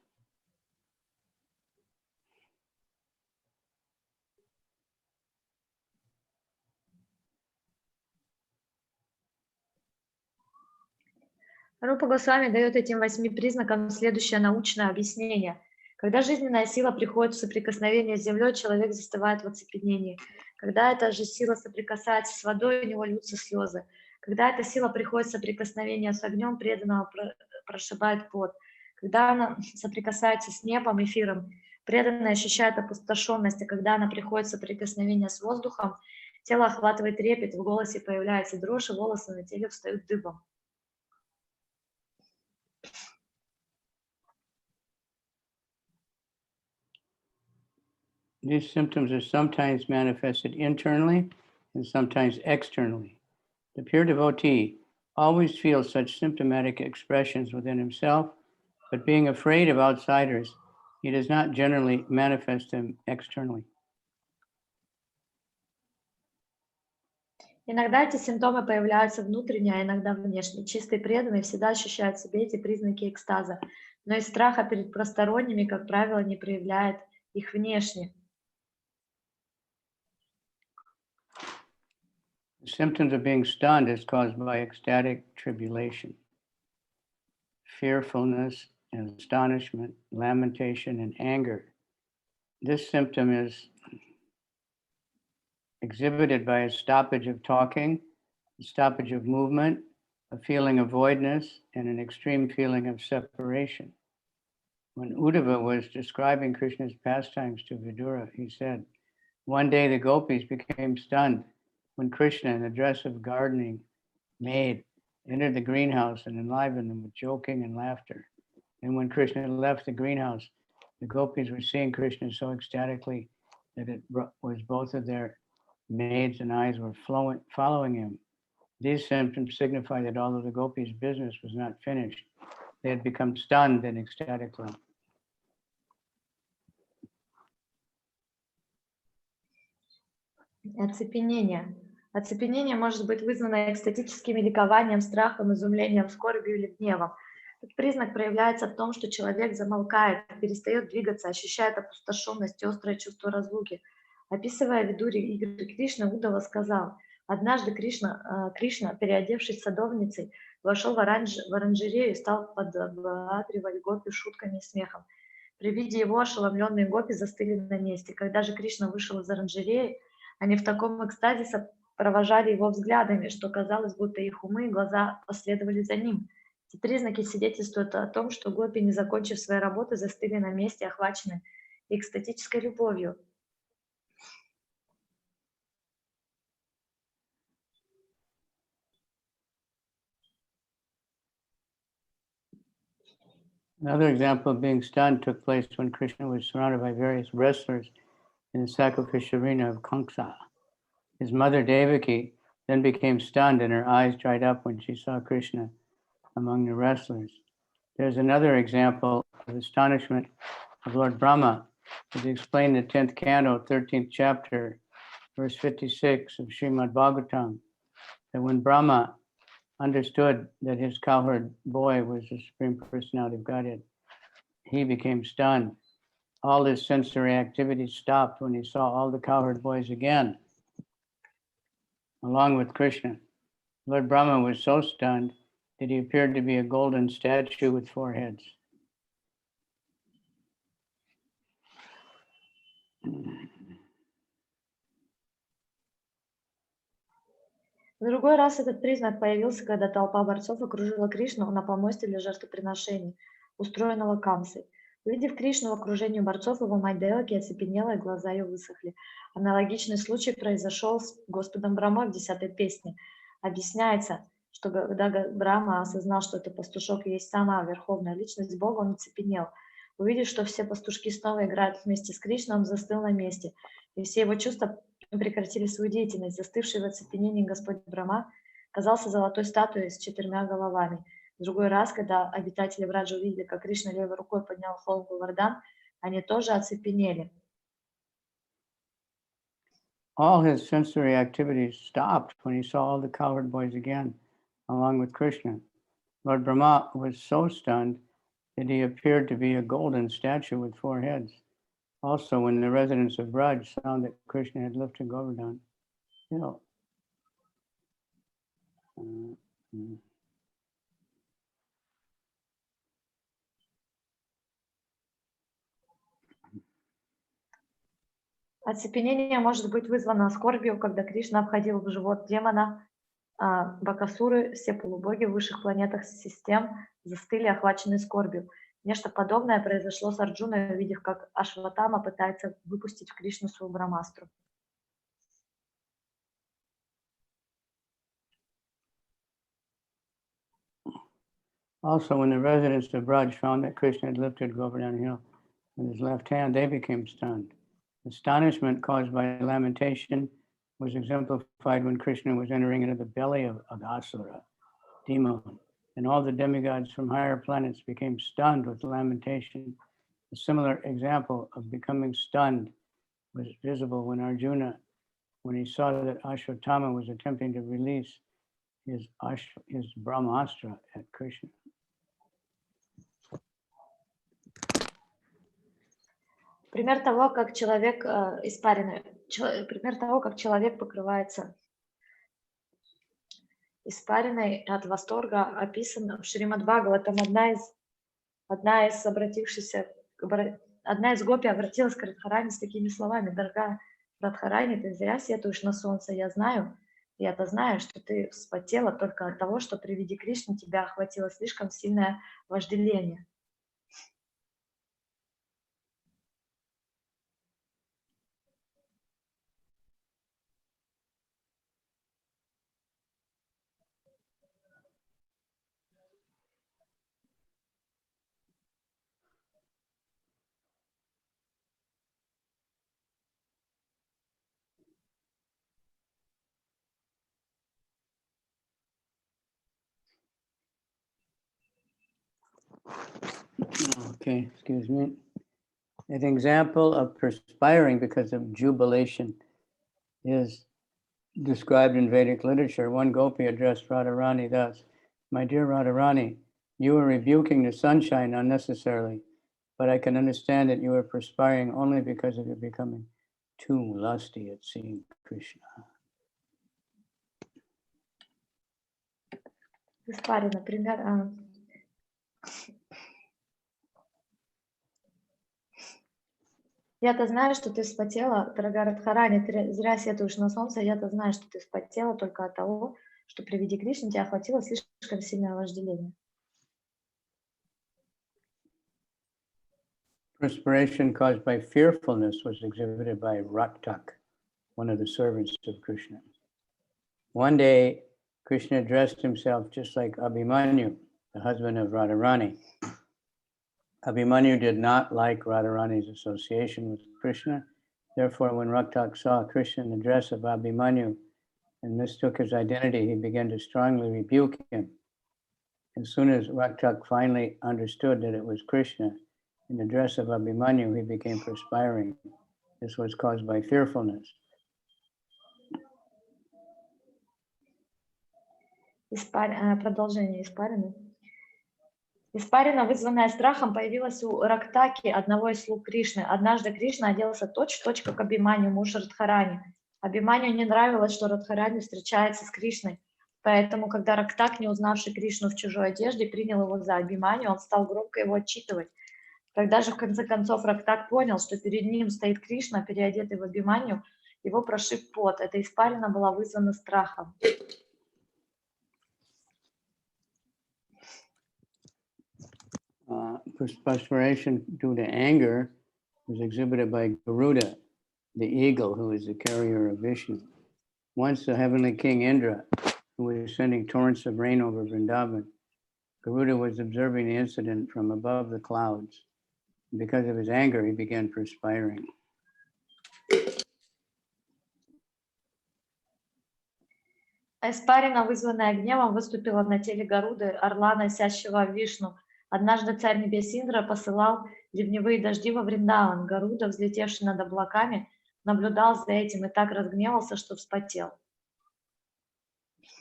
Рупа Госвами дает этим 8 признакам следующее научное объяснение. Когда жизненная сила приходит в соприкосновение с землей, человек застывает в оцепенении. Когда эта же сила соприкасается с водой, у него льются слезы. Когда эта сила приходит в соприкосновение с огнем, преданного прошибает пот. Когда она соприкасается с небом, эфиром, преданный ощущает опустошенность, а когда она приходит в соприкосновение с воздухом, тело охватывает трепет, в голосе появляется дрожь, и волосы на теле встают дыбом. These symptoms are sometimes manifested internally and sometimes externally. The pure devotee always feels such symptomatic expressions within himself, but being afraid of outsiders, he does not generally manifest them externally. Иногда эти симптомы появляются внутренне, а иногда внешне. Чистый преданный всегда ощущает в себе эти признаки экстаза, но из страха перед посторонними, как правило, не проявляет их внешне. The symptoms of being stunned is caused by ecstatic tribulation, fearfulness, and astonishment, lamentation, and anger. This symptom is exhibited by a stoppage of talking, a stoppage of movement, a feeling of voidness, and an extreme feeling of separation. When Uddhava was describing Krishna's pastimes to Vidura, he said, "One day the gopis became stunned when Krishna, in the dress of gardening maid, entered the greenhouse and enlivened them with joking and laughter. And when Krishna left the greenhouse, the gopis were seeing Krishna so ecstatically that it was both of their maids and eyes were following him. These symptoms signify that although the gopis' business was not finished, they had become stunned in ecstatic love. Оцепенение. Оцепенение может быть вызвано экстатическим ликованием, страхом, изумлением, скорбью или гневом. Этот признак проявляется в том, что человек замолкает, перестает двигаться, ощущает опустошенность и острое чувство разлуки. Описывая видури игры Кришны, Удава сказал: однажды Кришна, переодевшись садовницей, вошел в оранжерею и стал подбадривать гопи шутками и смехом. При виде его ошеломленные гопи застыли на месте. Когда же Кришна вышел из оранжереи, они в таком экстазе провожали его взглядами, что казалось, будто их умы и глаза последовали за ним. Эти признаки свидетельствуют о том, что гопи, не закончив своей работы, застыли на месте, охвачены экстатической любовью. Another example of being stunned took place when Krishna was surrounded by various wrestlers in the sacrificial arena of Kamsa. His mother Devaki then became stunned and her eyes dried up when she saw Krishna among the wrestlers. There's another example of astonishment of Lord Brahma, as explained in the 10th canto, 13th chapter, verse 56 of Srimad Bhagavatam, that when Brahma understood that his cowherd boy was the Supreme Personality of Godhead, he became stunned. All his sensory activity stopped when he saw all the cowherd boys again, along with Krishna. Lord Brahma was so stunned that he appeared to be a golden statue with 4 heads. В другой раз этот признак появился, когда толпа борцов окружила Кришну на помосте для жертвоприношений, устроенного Камсой. Увидев Кришну в окружении борцов, его мать Деваки оцепенела, и глаза ее высохли. Аналогичный случай произошел с Господом Брамой в 10-й песне. Объясняется, что когда Брахма осознал, что этот пастушок есть сама верховная личность Бога, он оцепенел. Увидев, что все пастушки снова играют вместе с Кришной, он застыл на месте, и все его чувства прекратили свою деятельность. Застывший в оцепенении Господь Брахма казался золотой статуей с 4 головами. В другой раз, когда обитатели Враджа увидели, как Кришна левой рукой поднял холм Говардхан, они тоже оцепенели. All his sensory activities stopped when he saw all the cowherd boys again, along with Krishna. Lord Brahma was so stunned that he appeared to be a golden statue with 4 heads. Also, when the residents of Braj found that Krishna had lifted Govardhan, Оцепенение может быть вызвано скорбью, когда Кришна обходил в живот демона Бакасуры, все полубоги в высших планетах систем застыли, охваченные скорбью. Нечто подобное произошло с Арджуной, увидев, как Ашватама пытается выпустить в Кришну свою брамастру. Also, when the residents of Braj found that Krishna had lifted Govardhan hill with his left hand, they became stunned. Astonishment caused by lamentation was exemplified when Krishna was entering into the belly of Aghasura, demon, and all the demigods from higher planets became stunned with lamentation. A similar example of becoming stunned was visible when Arjuna, when he saw that Ashwatthama was attempting to release his Brahmastra at Krishna. Пример того, как человек покрывается испариной от восторга, описан в Шримад Бхагаватам. Одна из гопи обратилась к Радхарани с такими словами: «Дорогая Радхарани, ты зря сетуешь на солнце, я-то знаю, что ты вспотела только от того, что при виде Кришны тебя охватило слишком сильное вожделение». Okay, excuse me. An example of perspiring because of jubilation is described in Vedic literature. One gopi addressed Radharani thus: "My dear Radharani, you are rebuking the sunshine unnecessarily, but I can understand that you are perspiring only because of your becoming too lusty at seeing Krishna." Испарина, например. Я-то знаю, что ты вспотела, дорогая Радхарани, ты зря сетуешь на солнце, я-то знаю, что ты вспотела только от того, что при виде Кришны тебя охватило слишком сильное вожделение. Perspiration caused by fearfulness was exhibited by Raktak, one of the servants of Krishna. One day, Krishna dressed himself just like Abhimanyu, the husband of Radharani. Abhimanyu did not like Radharani's association with Krishna. Therefore, when Raktak saw Krishna in the dress of Abhimanyu and mistook his identity, he began to strongly rebuke him. As soon as Raktak finally understood that it was Krishna in the dress of Abhimanyu, he became perspiring. This was caused by fearfulness. Продолжение испарины. Испарина, вызванная страхом, появилась у Рактаки, одного из слуг Кришны. Однажды Кришна оделся точь-в-точь, как Абхиманью, муж Радхарани. Абхиманью не нравилось, что Радхарани встречается с Кришной. Поэтому, когда Рактак, не узнавший Кришну в чужой одежде, принял его за Абхиманью, он стал громко его отчитывать. Когда же в конце концов Рактак понял, что перед ним стоит Кришна, переодетый в Абхиманью, его прошиб пот. Эта испарина была вызвана страхом. Perspiration due to anger was exhibited by Garuda, the eagle who is the carrier of Vishnu. Once the heavenly king Indra, who was sending torrents of rain over Vrindavan, Garuda was observing the incident from above the clouds. Because of his anger, he began perspiring. Испарина, вызванная гневом, выступила на теле Гаруды, орла, носящего Вишну. Однажды царь небес Индра посылал ливневые дожди во Вриндаван. Гаруда, взлетевший над облаками, наблюдал за этим и так разгневался, что вспотел.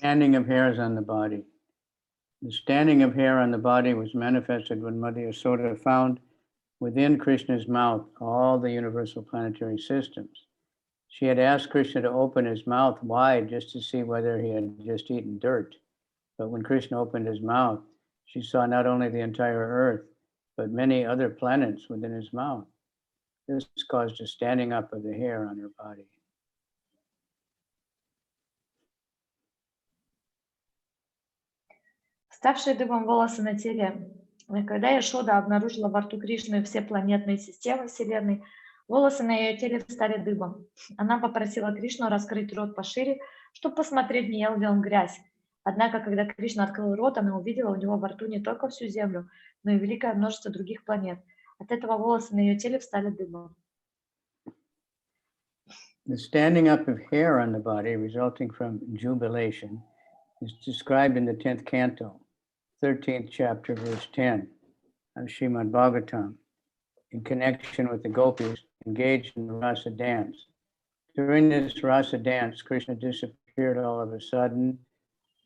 Standing of hairs on the body. The standing of hair on the body was manifested when Mother Yasoda found within Krishna's mouth all the universal planetary systems. She had asked Krishna to open his mouth wide just to see whether he had just eaten dirt. But when Krishna opened his mouth, she saw not only the entire earth, but many other planets within his mouth. This caused a standing up of the hair on her body. Ставшие дыбом волосы на теле. Когда Яшода обнаружила во рту Кришны все планетные системы Вселенной, волосы на ее теле стали дыбом. Она попросила Кришну раскрыть рот пошире, чтобы посмотреть, не ел ли он грязь. Однако, когда Кришна открыл рот, она увидела у него во рту не только всю Землю, но и великое множество других планет. От этого волосы на ее теле стали дыбом. The standing up of hair on the body resulting from jubilation is described in the 10th canto, 13th chapter, verse 10 of Srimad Bhagavatam, in connection with the gopis engaged in the rasa dance. During this rasa dance, Krishna disappeared all of a sudden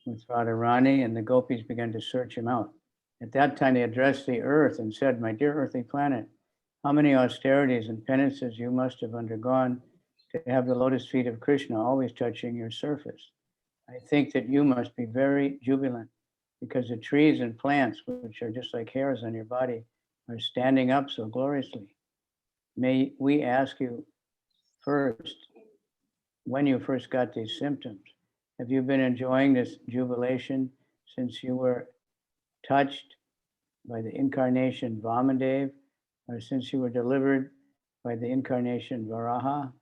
with Radharani, and the gopis began to search him out. At that time, they addressed the earth and said, "My dear earthly planet, how many austerities and penances you must have undergone to have the lotus feet of Krishna always touching your surface. I think that you must be very jubilant because the trees and plants, which are just like hairs on your body, are standing up so gloriously. May we ask you first, when you first got these symptoms, have you been enjoying this jubilation since you were touched by the incarnation Vamadev, or since you were delivered by the incarnation Varaha?"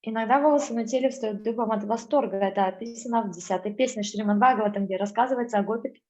Иногда волосы на теле встают дыбом от восторга. Это описано в 10-й песне Шримад Бхагаватам, где рассказывается о гопи.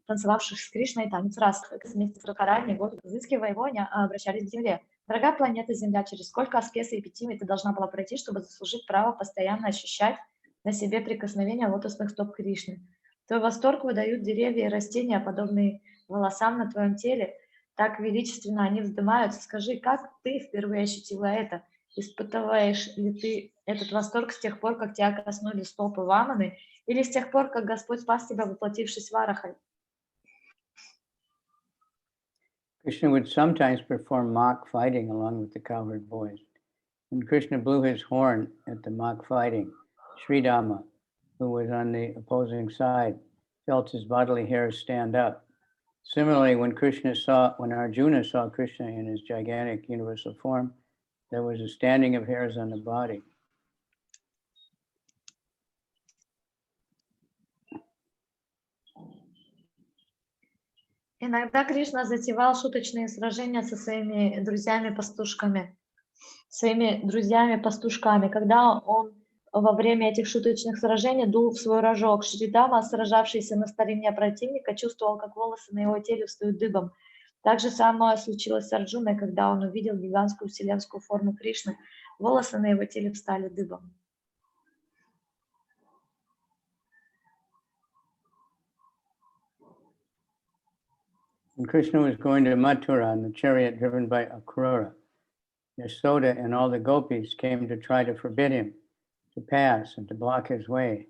танцевавших с Кришной танец рас. Вместе с Радхарани, гопи, изыскивая его, они обращались к земле. Дорогая планета Земля, через сколько аскез и эпитимий ты должна была пройти, чтобы заслужить право постоянно ощущать на себе прикосновение лотосных стоп Кришны? Твой восторг выдают деревья и растения, подобные волосам на твоем теле. Так величественно они вздымаются. Скажи, как ты впервые ощутила это? Испытываешь ли ты этот восторг с тех пор, как тебя коснулись стопы Ваманы, или с тех пор, как Господь спас тебя, воплотившись в Арахаль? Krishna would sometimes perform mock fighting along with the cowherd boys. When Krishna blew his horn at the mock fighting, Sridama, who was on the opposing side, felt his bodily hairs stand up. Similarly, when Arjuna saw Krishna in his gigantic universal form, there was a standing of hairs on the body. Иногда Кришна затевал шуточные сражения со своими друзьями-пастушками, когда он во время этих шуточных сражений дул в свой рожок. Шридама, сражавшийся на стороне противника, чувствовал, как волосы на его теле встают дыбом. Так же самое случилось с Арджуной, когда он увидел гигантскую вселенскую форму Кришны. Волосы на его теле встали дыбом. When Krishna was going to Mathura in the chariot driven by Akrura, Yasoda and all the gopis came to try to forbid him to pass and to block his way.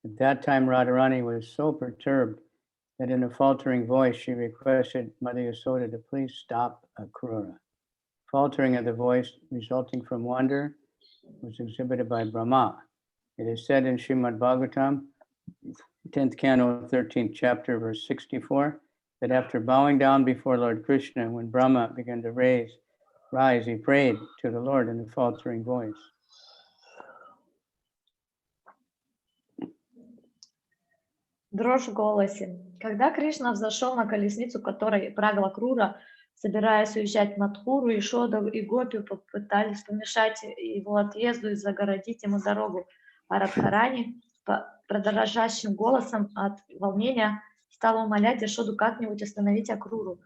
At that time, Radharani was so perturbed that in a faltering voice she requested Mother Yasoda to please stop Akrura. Faltering of the voice resulting from wonder was exhibited by Brahma. It is said in Srimad Bhagavatam, 10th canto, 13th chapter, verse 64, that after bowing down before Lord Krishna, when Brahma began to rise, he prayed to the Lord in a faltering voice. Дрожь в голосе. Когда Кришна взошел на колесницу, которой правила Крура, собираясь уезжать в Мадхуру, Ишода и Гопи попытались помешать его отъезду и загородить ему дорогу. А Радхарани, дрожащим голосом от волнения, стала умолять Ишоду как-нибудь остановить Акруру.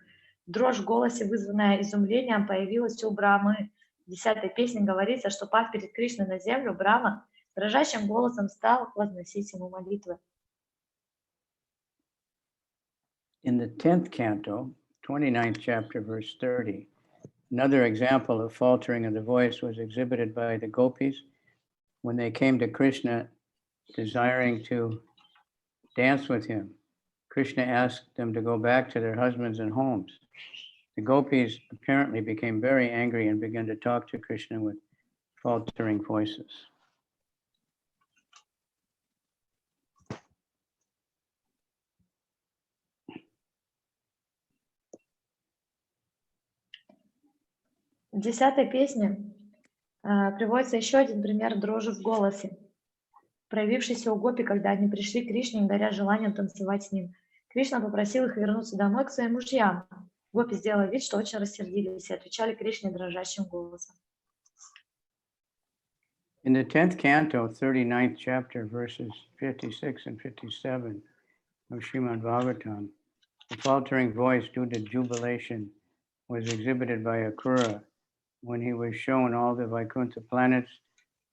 Дрожь в голосе, вызванная изумлением, появилась у Брамы. В 10-й песне говорится, что, пав перед Кришной на землю, Брама дрожащим голосом стал возносить ему молитвы. In the 10th canto, 29th chapter, verse 30, another example of faltering of the voice was exhibited by the gopis when they came to Krishna desiring to dance with him. Krishna asked them to go back to their husbands and homes. The gopis apparently became very angry and began to talk to Krishna with faltering voices. В 10-й песне приводится еще один пример дрожи в голосе, проявившийся у гопи, когда они пришли к Кришне, горя желанием танцевать с ним. Кришна попросил их вернуться домой к своим мужьям. Гопи сделали вид, что очень рассердились, и отвечали Кришне дрожащим голосом. In the 10th canto, 39th chapter, verses 56 and 57 of Srimad Bhagavatam, the faltering voice due to jubilation was exhibited by Akrura when he was shown all the Vaikuntha planets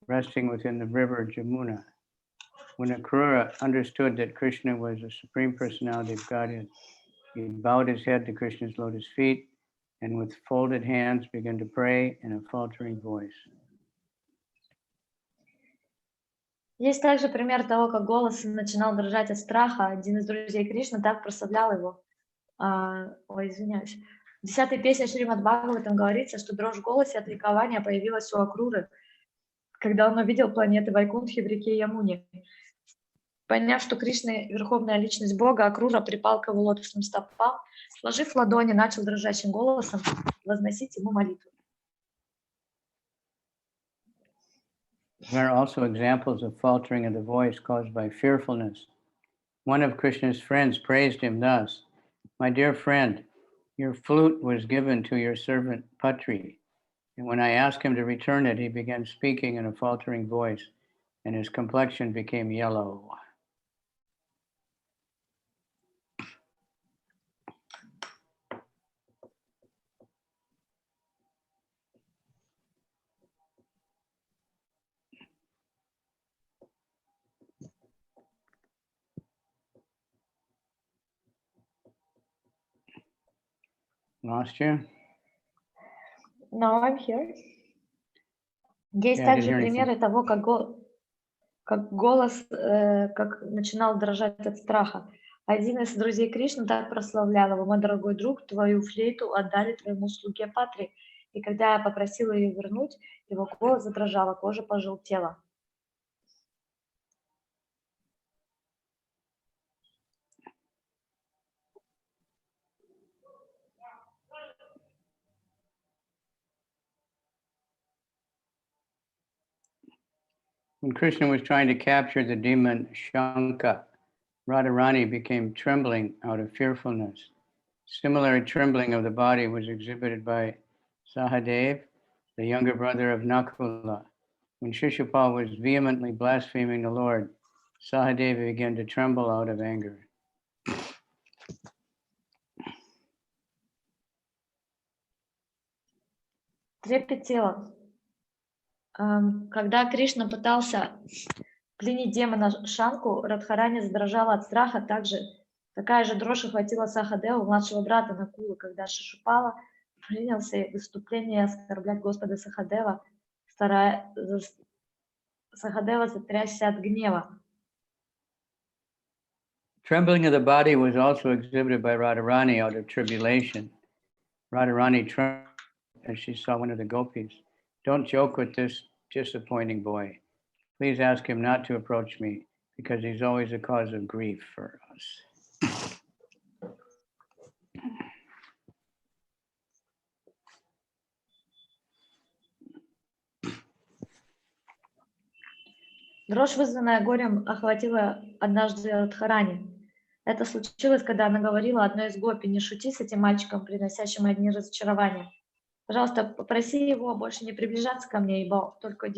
resting within the river Jamuna. When Akrura understood that Krishna was the Supreme Personality of Godhead, he bowed his head to Krishna's lotus feet and with folded hands began to pray in a faltering voice. Есть также пример того, как голос начинал дрожать от страха. Один из друзей Кришны так прославлял его. Извиняюсь. В 10-й песне Шримад Бхагаватам говорится, что дрожь в голосе от ликования появилась у Акруры, когда он увидел планеты Вайкунтхи в реке Ямуне. Поняв, что Кришна — верховная личность Бога, Акрура припал к его лотосным стопам, сложив ладони, начал дрожащим голосом возносить ему молитву. There are also examples of faltering of the voice caused by fearfulness. One of Krishna's friends praised him thus, "My dear friend, your flute was given to your servant Patri, and when I asked him to return it, he began speaking in a faltering voice, and his complexion became yellow." Lost you? Now I'm here. Есть Yeah, I didn't также hear anything. примеры того, как голос как начинал дрожать от страха. Один из друзей Кришны так прославлял его: «Мой дорогой друг, твою флейту отдали твоему слуге Патри». И когда я попросила ее вернуть, его голос задрожал, а кожа пожелтела. When Krishna was trying to capture the demon Shanka, Radharani became trembling out of fearfulness. Similar trembling of the body was exhibited by Sahadev, the younger brother of Nakula. When Shishupal was vehemently blaspheming the Lord, Sahadev began to tremble out of anger. Трепет тела. Когда Кришна пытался пленить демона Шанку, Радхарани задрожала от страха. Такая же дрожь охватила Сахадева, младшего брата Накулы, когда Шишупала принялся в выступлении оскорблять Господа Сахадева, Сахадева затрясся от гнева. Trembling of the body was also exhibited by Radharani out of tribulation. Radharani trembled as she saw one of the gopis. Don't joke with this disappointing boy. Please ask him not to approach me, because he's always a cause of grief for us. Дрожь, вызванная горем, охватила однажды Радхарани. Это случилось, когда она говорила одной из гопи: «Не шути с этим мальчиком, приносящим одни разочарования. Пожалуйста, попроси его больше не приближаться ко мне, ибо он только и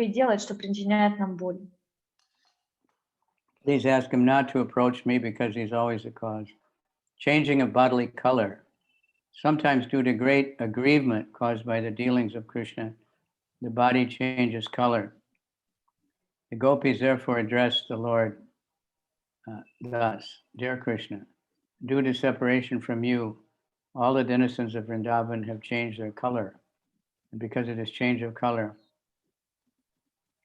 делает, что причиняет нам боль». Please ask him not to approach me, because he's always a cause. Changing of bodily color. Sometimes due to great aggrievement caused by the dealings of Krishna, the body changes color. The gopis therefore address the Lord thus: Dear Krishna, due to separation from you, all the denizens of Vrindavan have changed their color. And because of this change of color,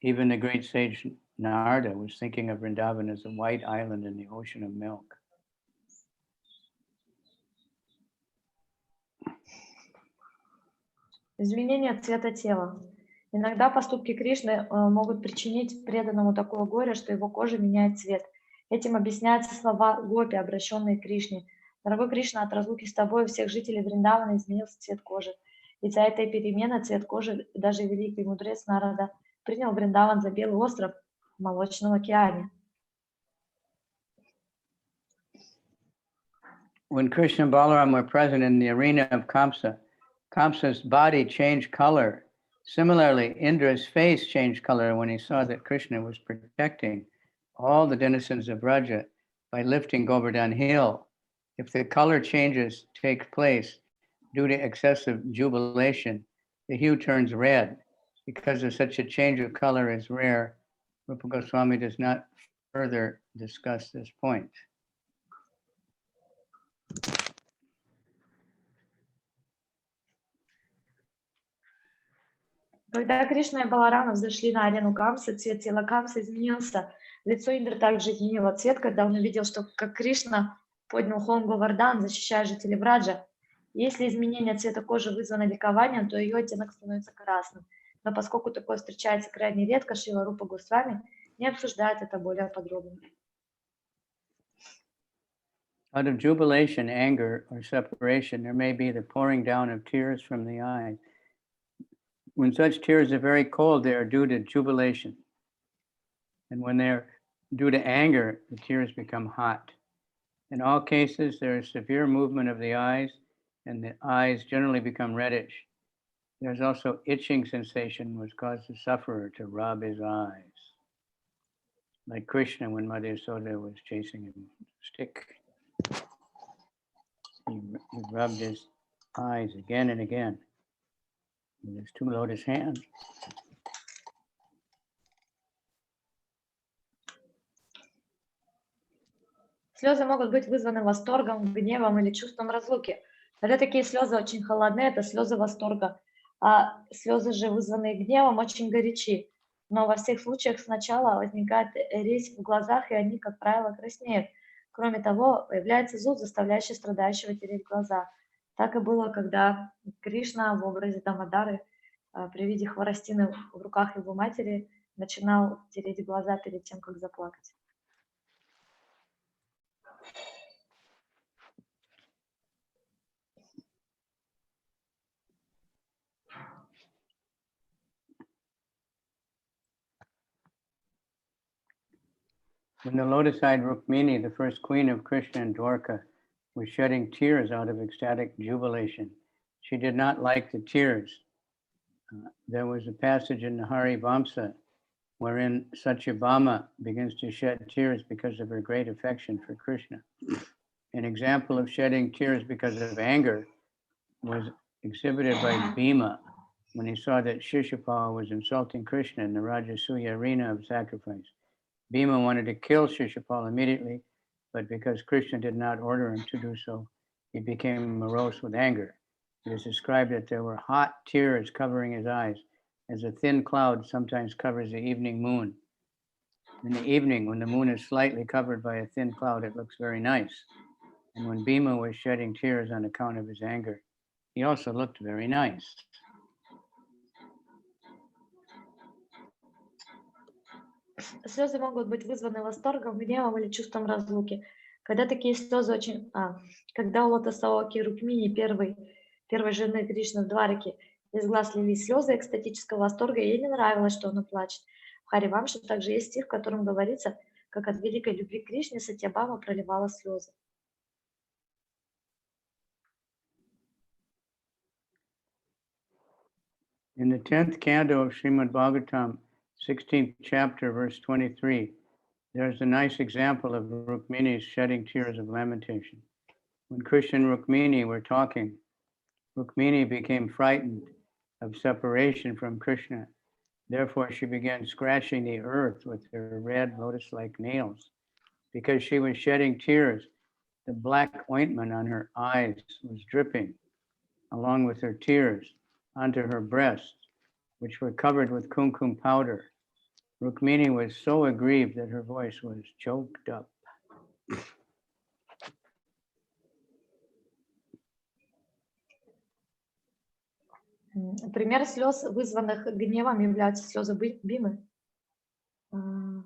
even the great sage Narada was thinking of Vrindavan as a white island in the ocean of milk. Изменение цвета тела. Иногда поступки Кришны могут причинить преданному такое горе, что его кожа меняет цвет. Этим объясняются слова гопи, обращенные к Кришне: «Дорогой Кришна, от разлуки с тобой у всех жителей Вриндавана изменился цвет кожи. Из-за этой перемены цвет кожи даже великий мудрец Нарада принял Вриндаван за белый остров в Молочном океане». When Krishna and Balaram were present in the arena of Kamsa, Kamsa's body changed color. Similarly, Indra's face changed color when he saw that Krishna was protecting all the denizens of Vraja by lifting Govardhan Hill. If the color changes take place due to excessive jubilation, the hue turns red. Because of such a change of color is rare, Rupa Goswami does not further discuss this point. Когда Кришна и Баларама взошли на арену Камсы, цвет тела Камсы изменился. Лицо Индры также изменило цвет, когда он увидел, что как Кришна поднял холм Говардан, защищая жителей Враджа. Если изменение цвета кожи вызвано ликованием, то ее оттенок становится красным. Но поскольку такое встречается крайне редко, Шрила Рупа Госвами не обсуждает это более подробно. Out of jubilation, anger, or separation, there may be the pouring down of tears from the eyes. When such tears are very cold, they are due to jubilation. And when they're due to anger, the tears become hot. In all cases, there is severe movement of the eyes, and the eyes generally become reddish. There's also itching sensation, which causes the sufferer to rub his eyes. Like Krishna, when Mother Yasoda was chasing him with a stick, he rubbed his eyes again and again with his two lotus hands. В Слезы могут быть вызваны восторгом, гневом или чувством разлуки. Когда такие слезы очень холодные, это слезы восторга, а слезы же, вызванные гневом, очень горячи. Но во всех случаях сначала возникает резь в глазах, и они, как правило, краснеют. Кроме того, появляется зуд, заставляющий страдающего тереть глаза. Так и было, когда Кришна в образе Дамодары при виде хворостины в руках его матери начинал тереть глаза перед тем, как заплакать. When the lotus-eyed Rukmini, the first queen of Krishna and Dwarka, was shedding tears out of ecstatic jubilation, she did not like the tears. There was a passage in the Hari Vamsa wherein Satyabhama begins to shed tears because of her great affection for Krishna. An example of shedding tears because of anger was exhibited by Bhima when he saw that Shishupal was insulting Krishna in the Rajasuya arena of sacrifice. Bhima wanted to kill Shishupal immediately, but because Krishna did not order him to do so, he became morose with anger. It is described that there were hot tears covering his eyes, as a thin cloud sometimes covers the evening moon. In the evening, when the moon is slightly covered by a thin cloud, it looks very nice. And when Bhima was shedding tears on account of his anger, he also looked very nice. Слезы могут быть вызваны восторгом, гневом или чувством разлуки. Когда такие слезы когда у лотосовой Рукмини, первой жены Кришны в Двараке, из глаз лились слезы экстатического восторга, ей не нравилось, что она плачет. В Харивамше также есть стих, в котором говорится, как от великой любви к Кришне Сатьябхама проливала слезы. In the 10th canto of Srimad Bhagavatam, 16th chapter, verse 23, there's a nice example of Rukmini's shedding tears of lamentation. When Krishna and Rukmini were talking, Rukmini became frightened of separation from Krishna. Therefore, she began scratching the earth with her red lotus-like nails. Because she was shedding tears, the black ointment on her eyes was dripping, along with her tears, onto her breasts, which were covered with kumkum powder. Rukmini was so aggrieved that her voice was choked up. Пример слез, вызванных гневом, являются слезы Бимы, на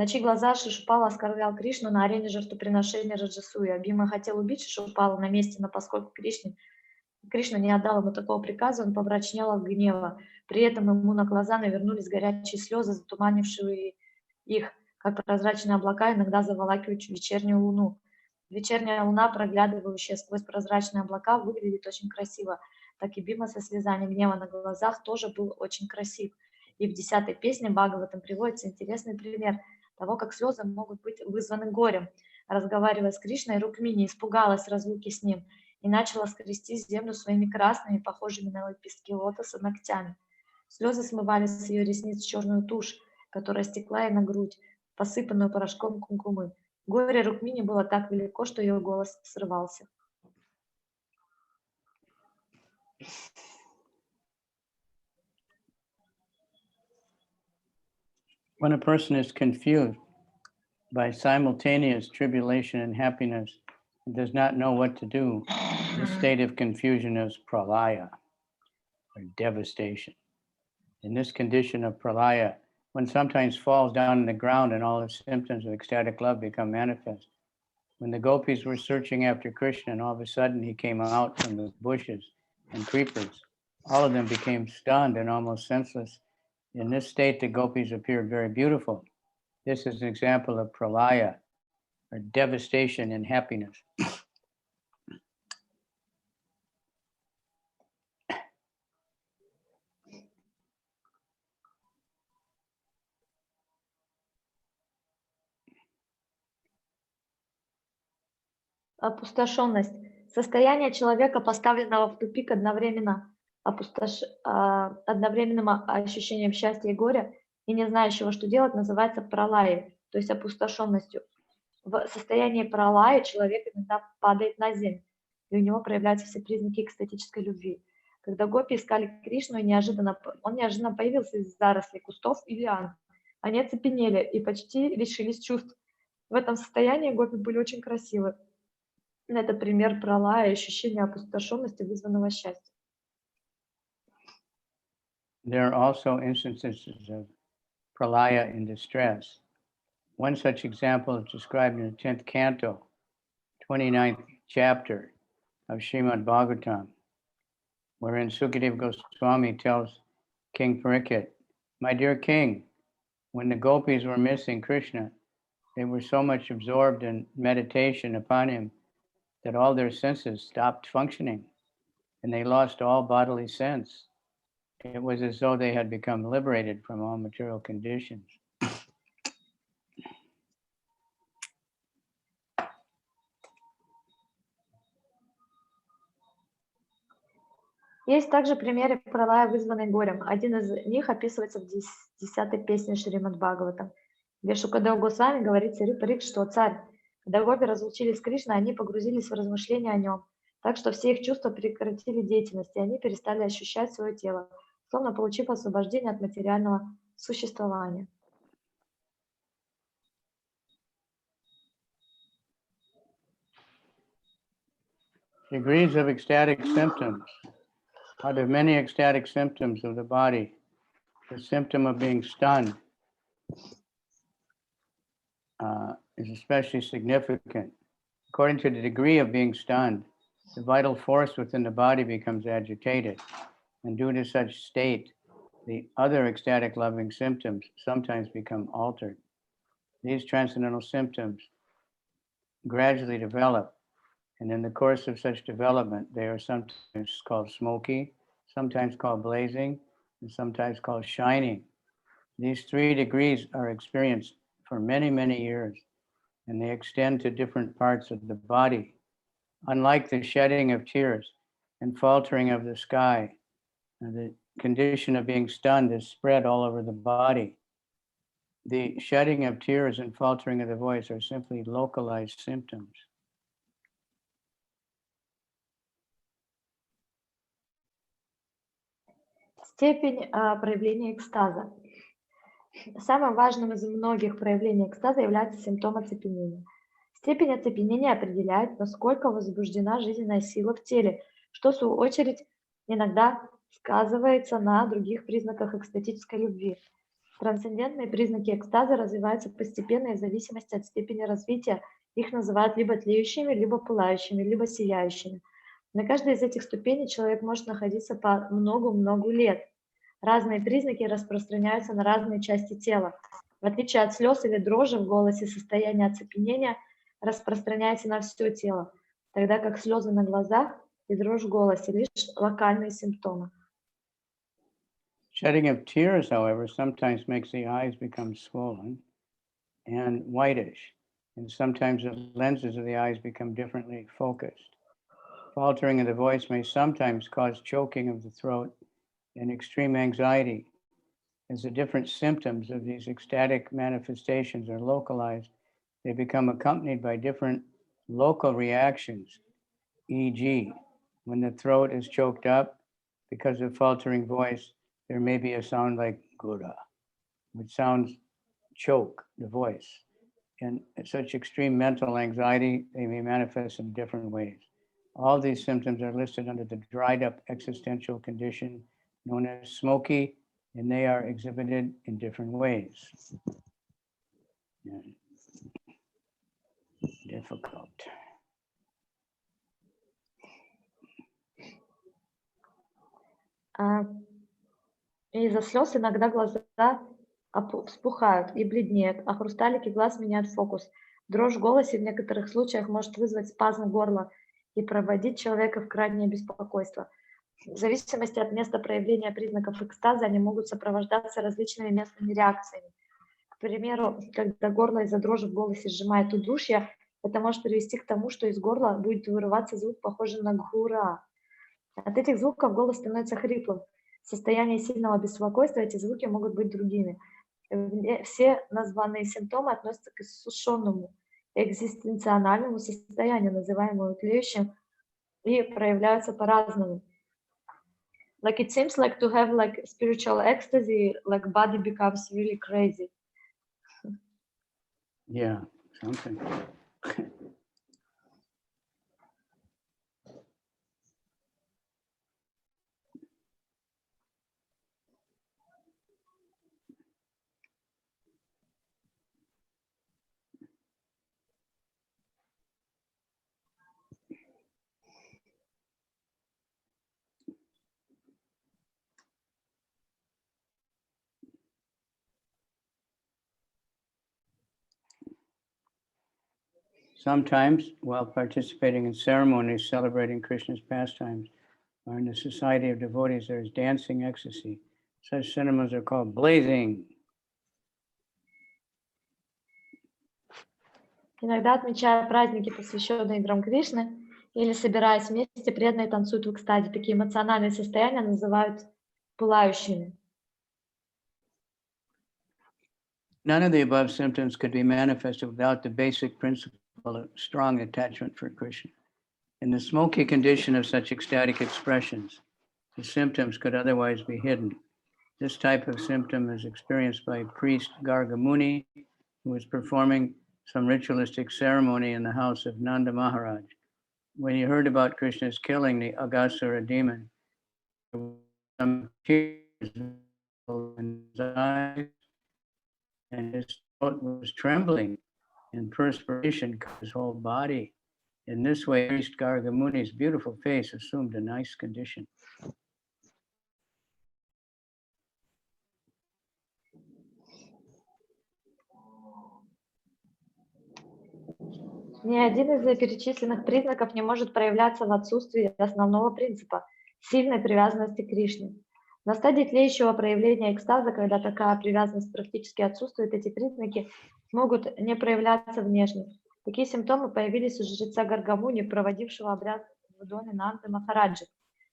чьи глаза Шишупала оскорблял Кришну на арене жертвоприношения Раджасуя. Бима хотел убить Шишупала на месте, но поскольку Кришна не отдал ему такого приказа, он помрачнел от гнева. При этом ему на глаза навернулись горячие слезы, затуманившие их, как прозрачные облака иногда заволакивают вечернюю луну. Вечерняя луна, проглядывающая сквозь прозрачные облака, выглядит очень красиво. Так и Бима со слезами гнева на глазах тоже был очень красив. И в 10-й песне Бхагаватам приводится интересный пример того, как слезы могут быть вызваны горем. Разговаривая с Кришной, Рукмини испугалась разлуки с ним и начала скрести землю своими красными, похожими на лепестки лотоса, ногтями. Слезы смывали с ее ресниц черную тушь, которая стекла ей на грудь, посыпанную порошком кумкумы. Горе Рукмини было так велико, что ее голос срывался. When a person is confused by simultaneous tribulation and happiness and does not know what to do, this state of confusion is pralaya, or devastation. In this condition of pralaya, one sometimes falls down on the ground and all the symptoms of ecstatic love become manifest. When the gopis were searching after Krishna and all of a sudden he came out from the bushes and creepers, all of them became stunned and almost senseless. In this state, the gopis appeared very beautiful. This is an example of pralaya, or devastation in happiness. Опустошенность. Состояние человека, поставленного в тупик одновременным ощущением счастья и горя и не знающего, что делать, называется пралаей, то есть опустошенностью. В состоянии пралая человек иногда падает на землю, и у него проявляются все признаки экстатической любви. Когда гопи искали Кришну, он неожиданно появился из зарослей кустов и лиан. Они оцепенели и почти лишились чувств. В этом состоянии гопи были очень красивы. Это пример пралая и ощущения опустошенности, вызванного счастья. There are also instances of pralaya in distress. One such example is described in the 10th canto, 29th chapter of Srimad Bhagavatam, wherein Sukadeva Goswami tells King Parikshit, "My dear king, when the gopis were missing Krishna, they were so much absorbed in meditation upon him that all their senses stopped functioning and they lost all bodily sense. It was as though they had become liberated from all material conditions." Есть также примеры пралая, вызванной горем. Один из них описывается в 10-й песне Шримад Бхагаватам, где Шукадева Госвами говорит царю Парикшиту, что царь, когда гопи разлучились с Кришной, они погрузились в размышления о нем, так что все их чувства прекратили деятельность, и они перестали ощущать свое тело, словно получив освобождение от материального существования. Degrees of ecstatic symptoms. Out of many ecstatic symptoms of the body, the symptom of being stunned is especially significant. According to the degree of being stunned, the vital force within the body becomes agitated, and due to such state, the other ecstatic loving symptoms sometimes become altered. These transcendental symptoms gradually develop, and in the course of such development, they are sometimes called smoky, sometimes called blazing, and sometimes called shining. These 3 degrees are experienced for many, many years, and they extend to different parts of the body. Unlike the shedding of tears and faltering of the sky, the condition of being stunned is spread all over the body. The shedding of tears and faltering of the voice are simply localized symptoms. Степень проявления экстаза. Самым важным из многих проявлений экстаза является симптом оцепенения. Степень оцепенения определяет, насколько возбуждена жизненная сила в теле, что в свою очередь иногда сказывается на других признаках экстатической любви. Трансцендентные признаки экстаза развиваются постепенно и в зависимости от степени развития. Их называют либо тлеющими, либо пылающими, либо сияющими. На каждой из этих ступеней человек может находиться по много-много лет. Разные признаки распространяются на разные части тела. В отличие от слез или дрожи в голосе, состояние оцепенения распространяется на все тело, тогда как слезы на глазах и дрожь в голосе лишь локальные симптомы. Shedding of tears, however, sometimes makes the eyes become swollen and whitish, and sometimes the lenses of the eyes become differently focused. Faltering of the voice may sometimes cause choking of the throat and extreme anxiety. As the different symptoms of these ecstatic manifestations are localized, they become accompanied by different local reactions, e.g., when the throat is choked up because of faltering voice, there may be a sound like gura, which sounds choke the voice. And such extreme mental anxiety, they may manifest in different ways. All these symptoms are listed under the dried up existential condition known as smoky, and they are exhibited in different ways. Difficult. Из-за слез иногда глаза вспухают и бледнеют, а хрусталики глаз меняют фокус. Дрожь в голосе в некоторых случаях может вызвать спазм горла и проводить человека в крайнее беспокойство. В зависимости от места проявления признаков экстаза они могут сопровождаться различными местными реакциями. К примеру, когда горло из-за дрожи в голосе сжимает удушье, это может привести к тому, что из горла будет вырываться звук, похожий на гура. От этих звуков голос становится хриплым. В состоянии сильного беспокойства эти звуки могут быть другими. Все названные симптомы относятся к иссушенному экзистенциональному состоянию, называемому тлеющим, и проявляются по-разному. Like it seems like to have like spiritual ecstasy, like body becomes really crazy. Yeah, something. Sometimes, while participating in ceremonies celebrating Krishna's pastimes, or in the society of devotees, there is dancing ecstasy. Such cinemas are called blazing. Иногда, отмечая праздники, посвященные играм Кришны, или собираясь вместе, преданные танцуют в экстазе. Такие эмоциональные состояния называют пылающими. None of the above symptoms could be manifested without the basic principle of strong attachment for Krishna. In the smoky condition of such ecstatic expressions, the symptoms could otherwise be hidden. This type of symptom is experienced by priest Gargamuni, who was performing some ritualistic ceremony in the house of Nanda Maharaj. When he heard about Krishna's killing the Aghasura demon, there were some tears in his eyes, and his throat was trembling, and perspiration covered his whole body. In this way, priest Gargamuni's beautiful face assumed a nice condition. Ни один из перечисленных признаков не может проявляться в отсутствии основного принципа – сильной привязанности к Кришне. На стадии тлеющего проявления экстаза, когда такая привязанность практически отсутствует, эти признаки могут не проявляться внешне. Такие симптомы появились у жреца Гаргамуни, проводившего обряд в доме Нанды Махараджи.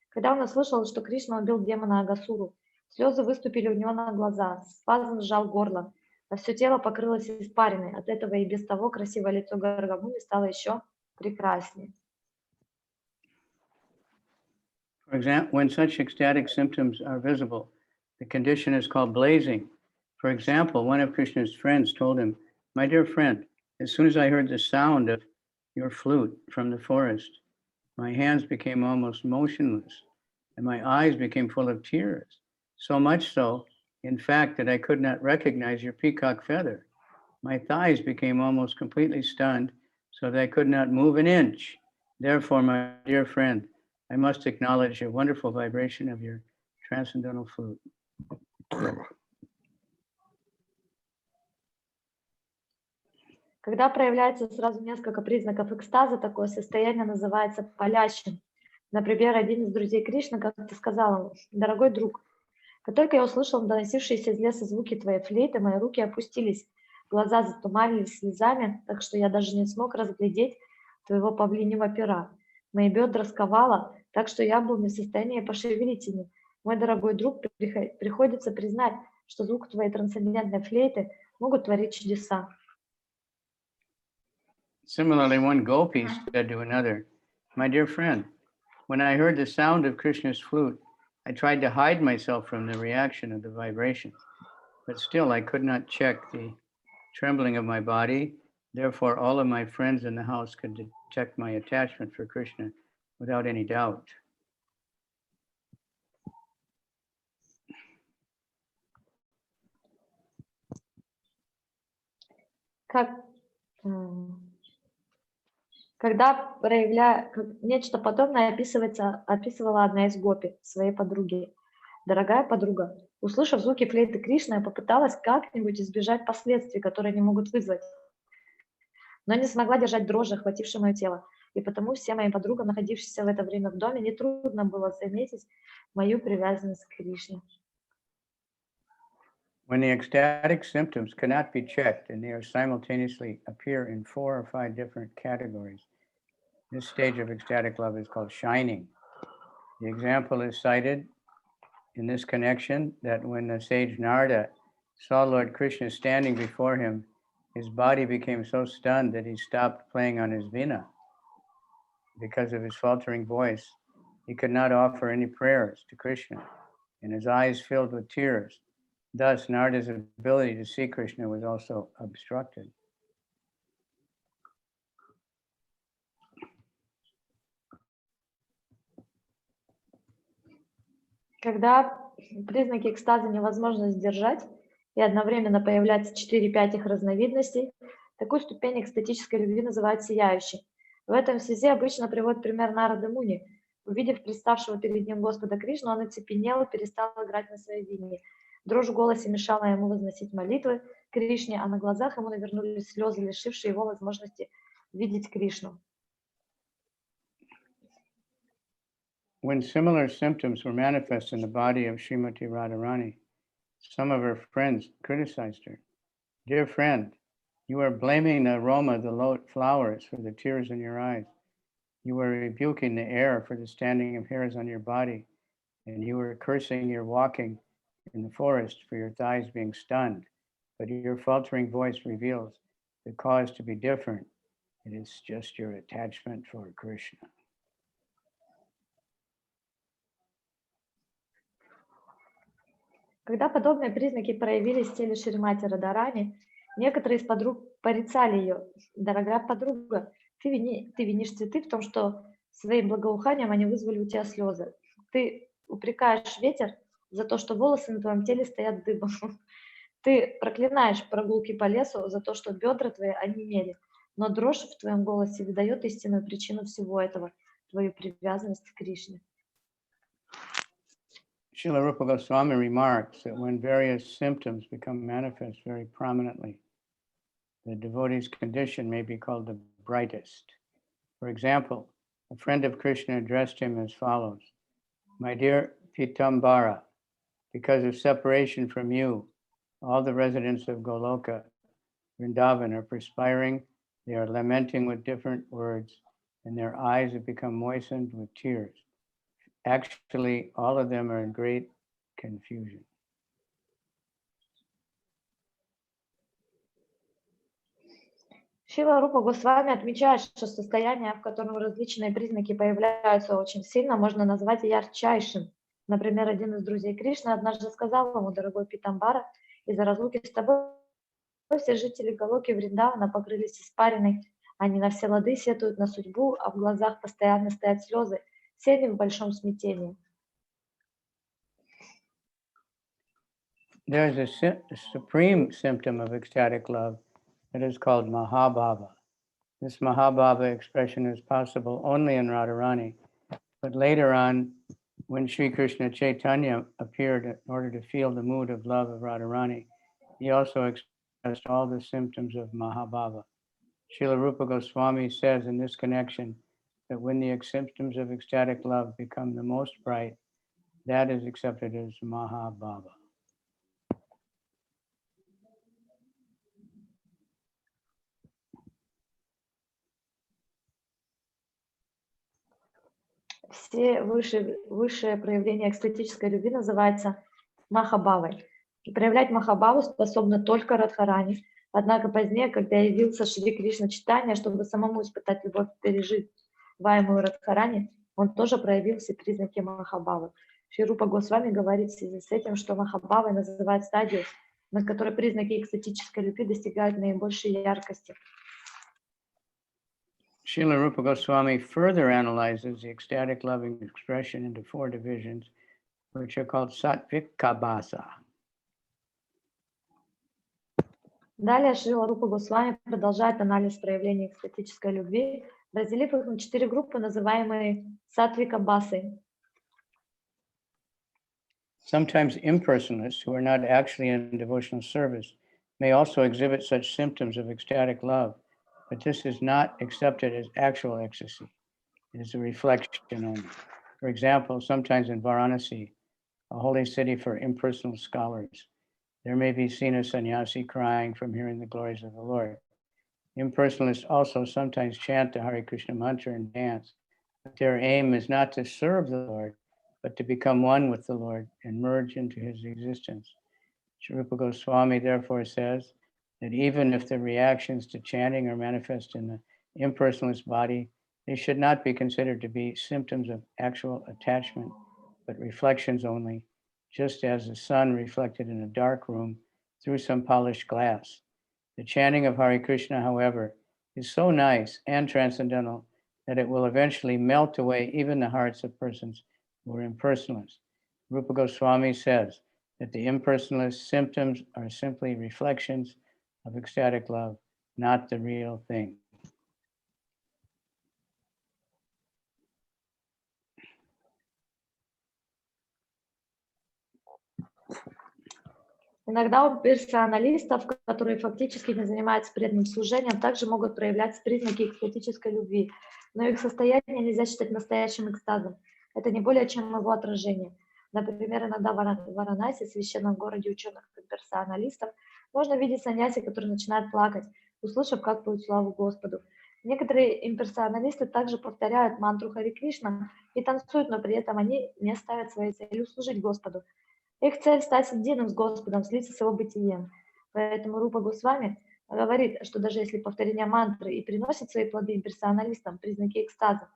Когда он услышал, что Кришна убил демона Агасуру, слезы выступили у него на глаза, спазм сжал горло, а все тело покрылось испариной. От этого и без того красивое лицо Гаргамуни стало еще прекраснее. For example, when such ecstatic symptoms are visible, the condition is called blazing. For example, one of Krishna's friends told him, "My dear friend, as soon as I heard the sound of your flute from the forest, my hands became almost motionless and my eyes became full of tears. So much so, in fact, that I could not recognize your peacock feather. My thighs became almost completely stunned so that I could not move an inch. Therefore, my dear friend, I must acknowledge the wonderful vibration of your transcendental flute." Когда проявляется сразу несколько признаков экстаза, такое состояние называется палящим. Например, один из друзей Кришны как-то сказал ему: «Дорогой друг, как только я услышал доносившиеся из леса звуки твоей флейты, мои руки опустились, глаза затуманились слезами, так что я даже не смог разглядеть твоего павлиньего пера. Мои бедра сковало, так что я был не в состоянии пошевелить ими. Мой дорогой друг, приходится признать, что звук твоей трансцендентной флейты могут творить чудеса». Similarly, one gopi said to another, "My dear friend, when I heard the sound of Krishna's flute, I tried to hide myself from the reaction of the vibration, but still I could not check the trembling of my body. Therefore, all of my friends in the house could detect my attachment for Krishna without any doubt." Когда нечто подобное описывала одна из гопи своей подруге. «Дорогая подруга, услышав звуки флейты Кришны, я попыталась как-нибудь избежать последствий, которые они могут вызвать, но не смогла держать дрожи, охватившие мое тело, и потому всем моим подругам, находившимся в это время в доме, нетрудно было заметить мою привязанность к Кришне». When the ecstatic symptoms cannot be checked and they are simultaneously appear in 4 or 5 different categories, this stage of ecstatic love is called shining. The example is cited in this connection that when the sage Narada saw Lord Krishna standing before him, his body became so stunned that he stopped playing on his veena. Because of his faltering voice, he could not offer any prayers to Krishna, and his eyes filled with tears. Thus, Narada's ability to see Krishna was also obstructed. Когда признаки экстаза невозможно сдержать, и одновременно появляется 4-5 их разновидностей, такую ступень экстатической любви называют сияющей. В этом связи обычно приводит пример Нарады Муни. Увидев представшего перед ним Господа Кришну, он оцепенел и перестал играть на своей вине. Дрожь в голосе мешала ему возносить молитвы Кришне, а на глазах ему навернулись слезы, лишившие его возможности видеть Кришну. When similar symptoms were manifest in the body of Srimati Radharani, some of her friends criticized her. Dear friend, you are blaming the aroma of the flowers for the tears in your eyes. You are rebuking the air for the standing of hairs on your body, and you are cursing your walking in the forest for your thighs being stunned. But your faltering voice reveals the cause to be different. It is just your attachment for Krishna. Когда подобные признаки проявились в теле Шримати Радharani, некоторые из подруг порицали ее. Дорогая подруга, ты винишь цветы в том, что своим благоуханием они вызвали у тебя слезы. Ты упрекаешь ветер за то, что волосы на твоем теле стоят дыбом. Ты проклинаешь прогулки по лесу за то, что бедра твои онемели. Но дрожь в твоем голосе выдает истинную причину всего этого, твою привязанность к Кришне. Srila Rupa Goswami remarks that when various symptoms become manifest very prominently, the devotee's condition may be called the brightest. For example, a friend of Krishna addressed him as follows: My dear Pitambara, because of separation from you, all the residents of Goloka, Vrindavan, are perspiring, they are lamenting with different words, and their eyes have become moistened with tears. Actually, all of them are in great confusion. Шрила Рупа Госвами отмечает, что состояние, в котором различные признаки появляются очень сильно, можно назвать ярчайшим. Например, один из друзей Кришны однажды сказал ему: дорогой Питамбара, из-за разлуки с тобой все жители Галоки Вриндавана покрылись испариной, они на все лады сетуют на судьбу, а в глазах постоянно стоят слезы, все они в большом смятении. There's a supreme symptom of ecstatic love that is called Mahabhava. This Mahabhava expression is possible only in Radharani, but later on, when Sri Krishna Chaitanya appeared in order to feel the mood of love of Radharani, he also expressed all the symptoms of Mahabhava. Srila Rupa Goswami says in this connection that when the symptoms of ecstatic love become the most bright, that is accepted as Mahabhava. Все высшее проявление экстатической любви называется Махабхавой. И проявлять Махабхаву способна только Радхарани. Однако позднее, когда явился Шри Кришна Чайтанья, чтобы самому испытать любовь, переживаемую Радхарани, он тоже проявил все признаки Махабхавы. Шри Рупа Госвами говорит в связи с этим, что Махабхавой называют стадию, на которой признаки экстатической любви достигают наибольшей яркости. Srila Rupa Goswami further analyzes the ecstatic loving expression into 4 divisions, which are called Sattvika Bhasa. Далее Шрила Рупа Госвами продолжает анализ проявлений экстатической любви, разделив их на 4 группы, называемые Саттвика Бхасой. Sometimes impersonalists who are not actually in devotional service may also exhibit such symptoms of ecstatic love, but this is not accepted as actual ecstasy. It is a reflection only. For example, sometimes in Varanasi, a holy city for impersonal scholars, there may be seen a sannyasi crying from hearing the glories of the Lord. Impersonalists also sometimes chant the Hare Krishna mantra and dance, but their aim is not to serve the Lord, but to become one with the Lord and merge into his existence. Rupa Goswami therefore says that even if the reactions to chanting are manifest in the impersonalist body, they should not be considered to be symptoms of actual attachment, but reflections only, just as the sun reflected in a dark room through some polished glass. The chanting of Hare Krishna, however, is so nice and transcendental that it will eventually melt away even the hearts of persons who are impersonalists. Rupa Goswami says that the impersonalist symptoms are simply reflections of ecstatic love, not the real thing. Иногда у персоналистов, которые фактически не занимаются преданным служением, также могут проявляться признаки экстатической любви, но их состояние нельзя считать настоящим экстазом. Это не более чем его отражение. Например, иногда в Варанаси, священном городе ученых и персоналистов, можно видеть саньяси, которые начинают плакать, услышав, как поют славу Господу. Некоторые имперсоналисты также повторяют мантру Хари Кришна и танцуют, но при этом они не ставят своей целью служить Господу. Их цель — стать единым с Господом, слиться с его бытием. Поэтому Рупа Госвами говорит, что даже если повторение мантры и приносит свои плоды имперсоналистам признаки экстаза,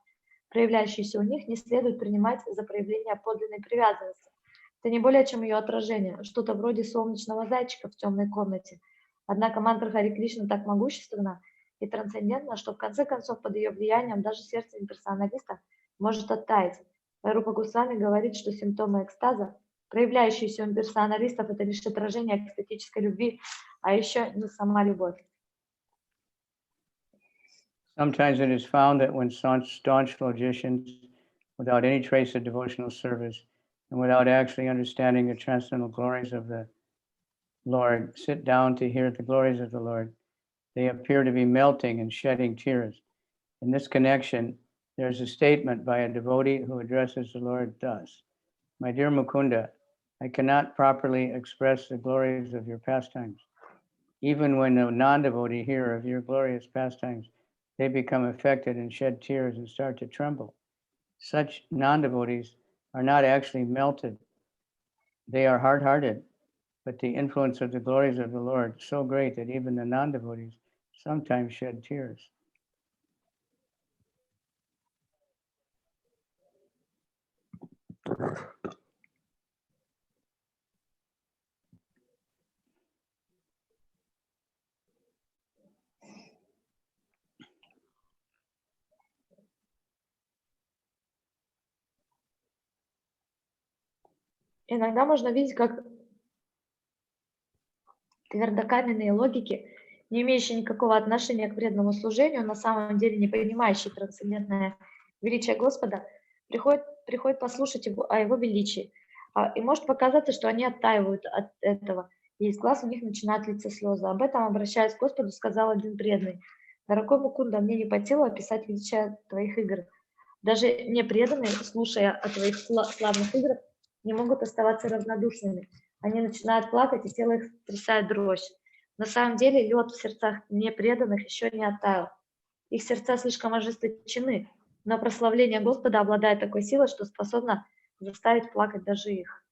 проявляющиеся у них, не следует принимать за проявление подлинной привязанности. Это не более чем ее отражение, что-то вроде солнечного зайчика в темной комнате. Однако мантра Хари Кришна так могущественна и трансцендентна, что в конце концов под ее влиянием даже сердце имперсоналиста может оттаять. Рупа Госвами говорит, что симптомы экстаза, проявляющиеся у имперсоналистов, это лишь отражение экстатической любви, а еще не сама любовь. Sometimes it is found that when staunch logicians, without any trace of devotional service and without actually understanding the transcendental glories of the Lord, sit down to hear the glories of the Lord, they appear to be melting and shedding tears. In this connection, there is a statement by a devotee who addresses the Lord thus: "My dear Mukunda, I cannot properly express the glories of your pastimes. Even when a non-devotee hear of your glorious pastimes, they become affected and shed tears and start to tremble. Such non-devotees are not actually melted. They are hard-hearted, but the influence of the glories of the Lord is so great that even the non-devotees sometimes shed tears." Иногда можно видеть, как твердокаменные логики, не имеющие никакого отношения к преданному служению, на самом деле не понимающие трансцендентное величие Господа, приходят послушать о его величии. И может показаться, что они оттаивают от этого, и из глаз у них начинают литься слезы. Об этом, обращаясь к Господу, сказал один преданный: «Дорогой Мукунда, мне не по силу описать величие твоих игр. Даже непреданные, слушая о твоих славных играх, не могут оставаться равнодушными. Они начинают плакать, и тело их трясает дрожь. На самом деле лед в сердцах непреданных еще не оттаял. Их сердца слишком ожесточены, но прославление Господа обладает такой силой, что способно заставить плакать даже их».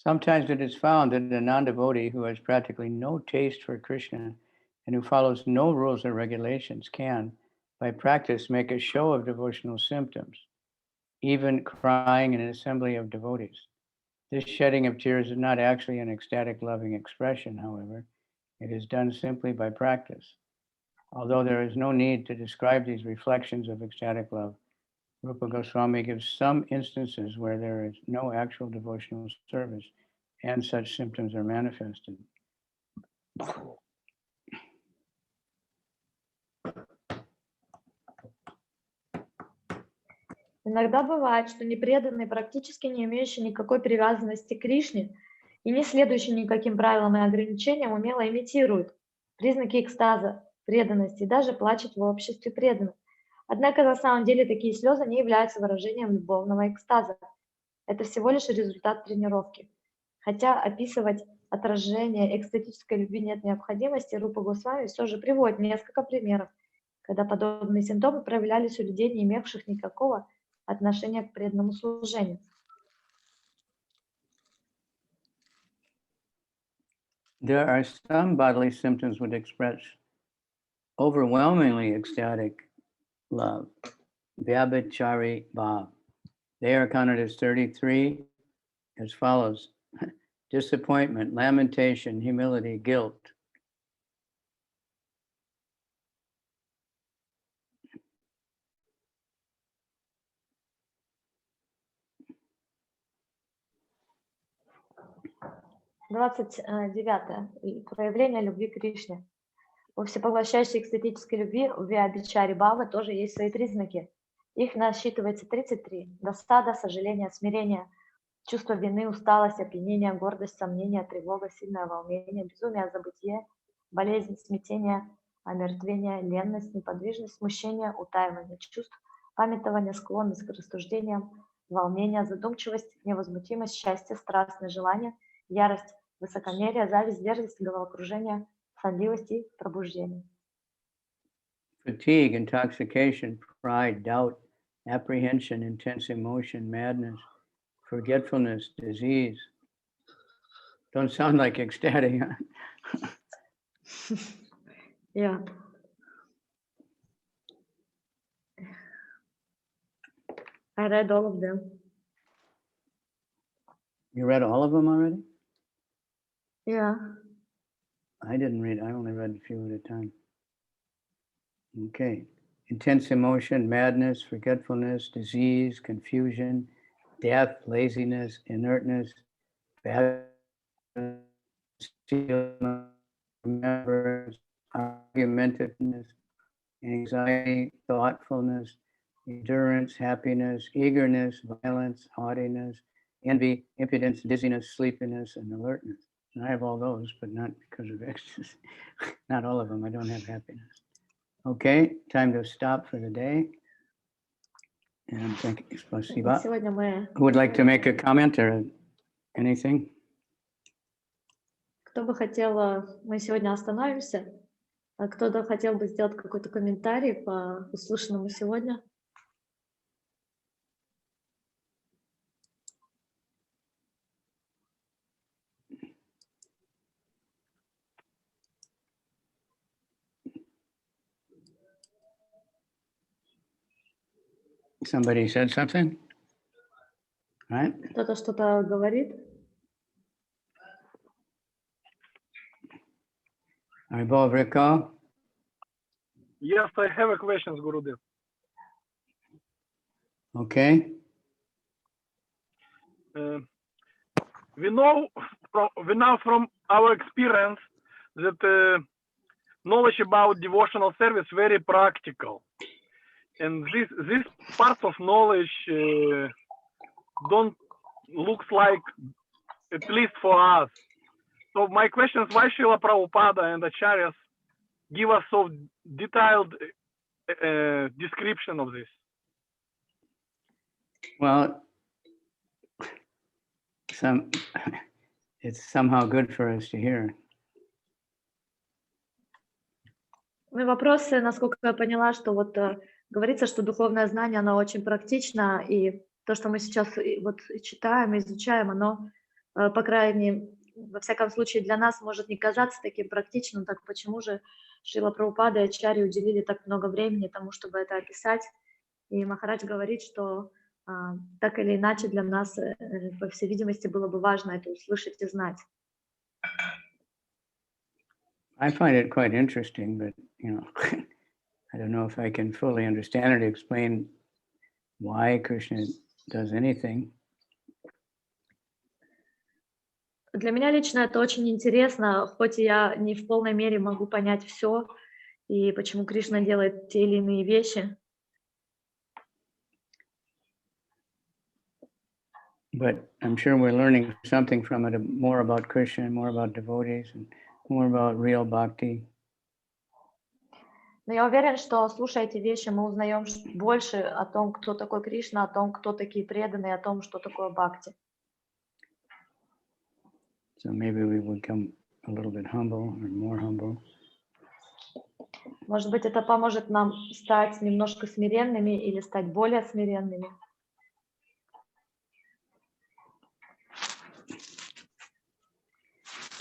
Sometimes it is found that a non-devotee who has practically no taste for Krishna and who follows no rules or regulations can, by practice, make a show of devotional symptoms, even crying in an assembly of devotees. This shedding of tears is not actually an ecstatic loving expression, however. It is done simply by practice. Although there is no need to describe these reflections of ecstatic love, Rupa Goswami gives some instances where there is no actual devotional service and such symptoms are manifested. Иногда бывает, что непреданные, практически не имеющие никакой привязанности к Кришне и не следующие никаким правилам и ограничениям, умело имитируют признаки экстаза, преданности и даже плачут в обществе преданных. Однако на самом деле такие слезы не являются выражением любовного экстаза. Это всего лишь результат тренировки. Хотя описывать отражение экстатической любви нет необходимости, Рупа Госвами все же приводит несколько примеров, когда подобные симптомы проявлялись у людей, не имевших никакого отношения к преданному служению. There are some bodily symptoms which express overwhelmingly ecstatic love, vyabhichari bhav. They are counted as 33 as follows: disappointment, lamentation, humility, guilt. Двадцать девятое. Проявление любви к Кришне. У всепоглощающей экстатической любви, у Виабичари Бавы, тоже есть свои признаки. Их насчитывается 33. Досада, сожаление, смирение, чувство вины, усталость, опьянение, гордость, сомнение, тревога, сильное волнение, безумие, забытие, болезнь, смятение, омертвение, ленность, неподвижность, смущение, утаивание чувств, памятование, склонность к рассуждениям, волнение, задумчивость, невозмутимость, счастье, страстное желание, ярость, высокомерие, зависть, дерзость, головокружение, сонливость и пробуждение. Fatigue, intoxication, pride, doubt, apprehension, intense emotion, madness, forgetfulness, disease. Don't sound like ecstatic. Yeah. I read all of them. You read all of them already? Yeah. I didn't read, I only read a few at a time. Okay. Intense emotion, madness, forgetfulness, disease, confusion, death, laziness, inertness, remembrance, argumentativeness, anxiety, thoughtfulness, endurance, happiness, eagerness, violence, haughtiness, envy, impudence, dizziness, sleepiness, and alertness. And I have all those, but not because of ecstasy. Not all of them. I don't have happiness. Okay, time to stop for the day. And thank you. Spasiba. Сегодня мы... Who would like to make a comment or anything? Кто бы хотел... Мы сегодня остановимся. А кто-то хотел бы сделать какой-то комментарий по услышанному сегодня? Somebody said something? Right? Кто-то что-то говорит? Arbo Rico? Yes, I have a question, Gurudev. Okay. We know from our experience that knowledge about devotional service very practical, and this parts of knowledge don't looks like, at least for us. So my question is, why Srila Prabhupada and Acharyas give us so detailed description of this? Well, it's somehow good for us to hear. Ну, вопрос, насколько я поняла, что вот говорится, что духовное знание, оно очень практично, и то, что мы сейчас вот читаем, изучаем, оно, по крайней, во всяком случае, для нас может не казаться таким практичным, так почему же Шрила Прабхупада и Ачарьи уделили так много времени тому, чтобы это описать? И Махарадж говорит, что так или иначе для нас, по всей видимости, было бы важно это услышать и знать. I find it quite interesting, but I don't know if I can fully understand it, explain why Krishna does anything. Для меня лично это очень интересно, хоть я не в полной мере могу понять все, и почему Кришна делает те или иные вещи. But I'm sure we're learning something from it, more about Krishna, more about devotees, and more about real bhakti. Но я уверен, что, слушая эти вещи, мы узнаем больше о том, кто такой Кришна, о том, кто такие преданные, о том, что такое бхакти. So maybe we would become a little bit humble or more humble. Может быть, это поможет нам стать немножко смиренными или стать более смиренными.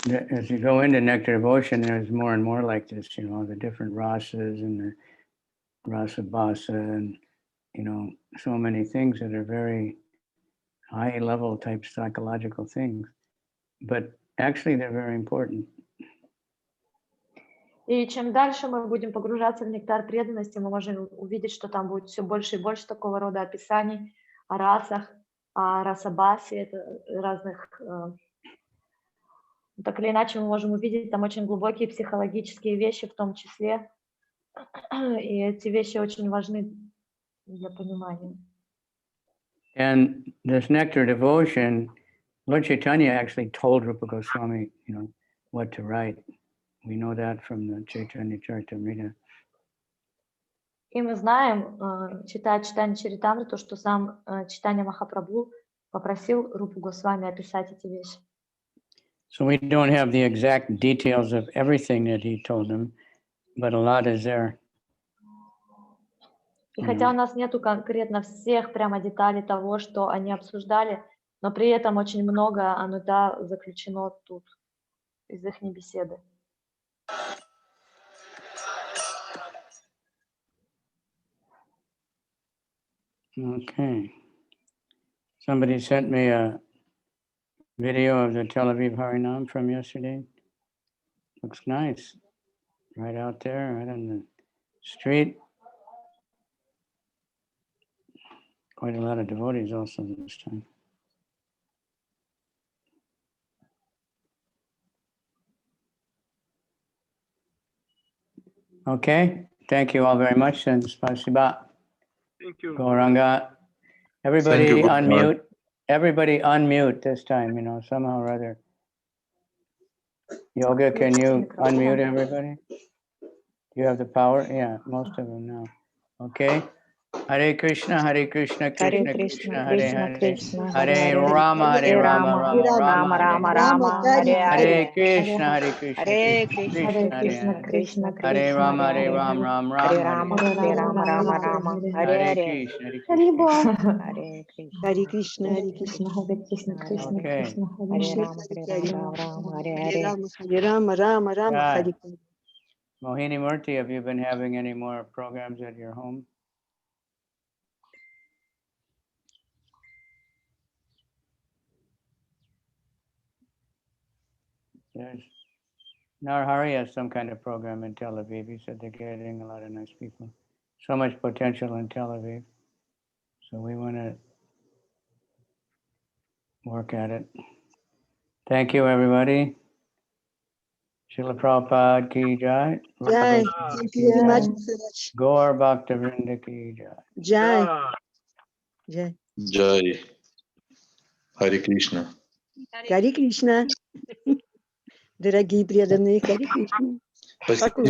as you go into Nectar of Devotion, there's more and more like this, the different rasas and the rasa basa and, so many things that are very high level type psychological things. But actually they're very important. И чем дальше мы будем погружаться в нектар преданности, мы можем увидеть, что там будет все больше и больше такого рода описаний о расах, о расабасе, это разных... Так или иначе мы можем увидеть там очень глубокие психологические вещи в том числе. И эти вещи очень важны для понимания. And this Nectar Devotion, Lord Chaitanya actually told Rupa Goswami, what to write. We know that from the Chaitanya Charitamrita. И мы знаем, читая чтание Чаритамриту, что сам Чайтанья Махапрабху попросил Рупу Госвами описать эти вещи. So we don't have the exact details of everything that he told them, but a lot is there. И хотя у нас нету конкретно всех прямо деталей того, что они обсуждали, но при этом очень много оно заключено тут из их беседы. Okay. Somebody sent me a video of the Tel Aviv Harinam from yesterday. Looks nice. Right out there, right on the street. Quite a lot of devotees also this time. Okay, thank you all very much, and spasiba. Thank you. Gauranga. Everybody Thank you, unmute. Everybody unmute this time, somehow or other. Yoga, can you unmute everybody? Do you have the power? Yeah, most of them now. Okay. Hare Krishna, Krishna, Hare Krishna, Krishna, Hare Krishna, Hare Rama, Rama, Rama, Hare Krishna, Krishna, Hare Krishna, Krishna, Hare Rama, Hare Ram, Ram, Hare Rama, Rama, Hare Krishna, Hare Krishna, Hare Krishna, Okay. Hare Rama, Rama, Rama, Right. Hare Krishna. Mohini Murthy, have you been having any more programs at your home? There's Narhari has some kind of program in Tel Aviv. He said they're getting a lot of nice people. So much potential in Tel Aviv. So we want to work at it. Thank you, everybody. Srila Prabhupada ki jai. Jai. Thank you very much, Siraj. Gaur Bhaktavrinda ki jai. Jai. Jai. Jai. Hare Krishna. Hare Krishna. Дорогие преданные, Hare Krishna. Спасибо.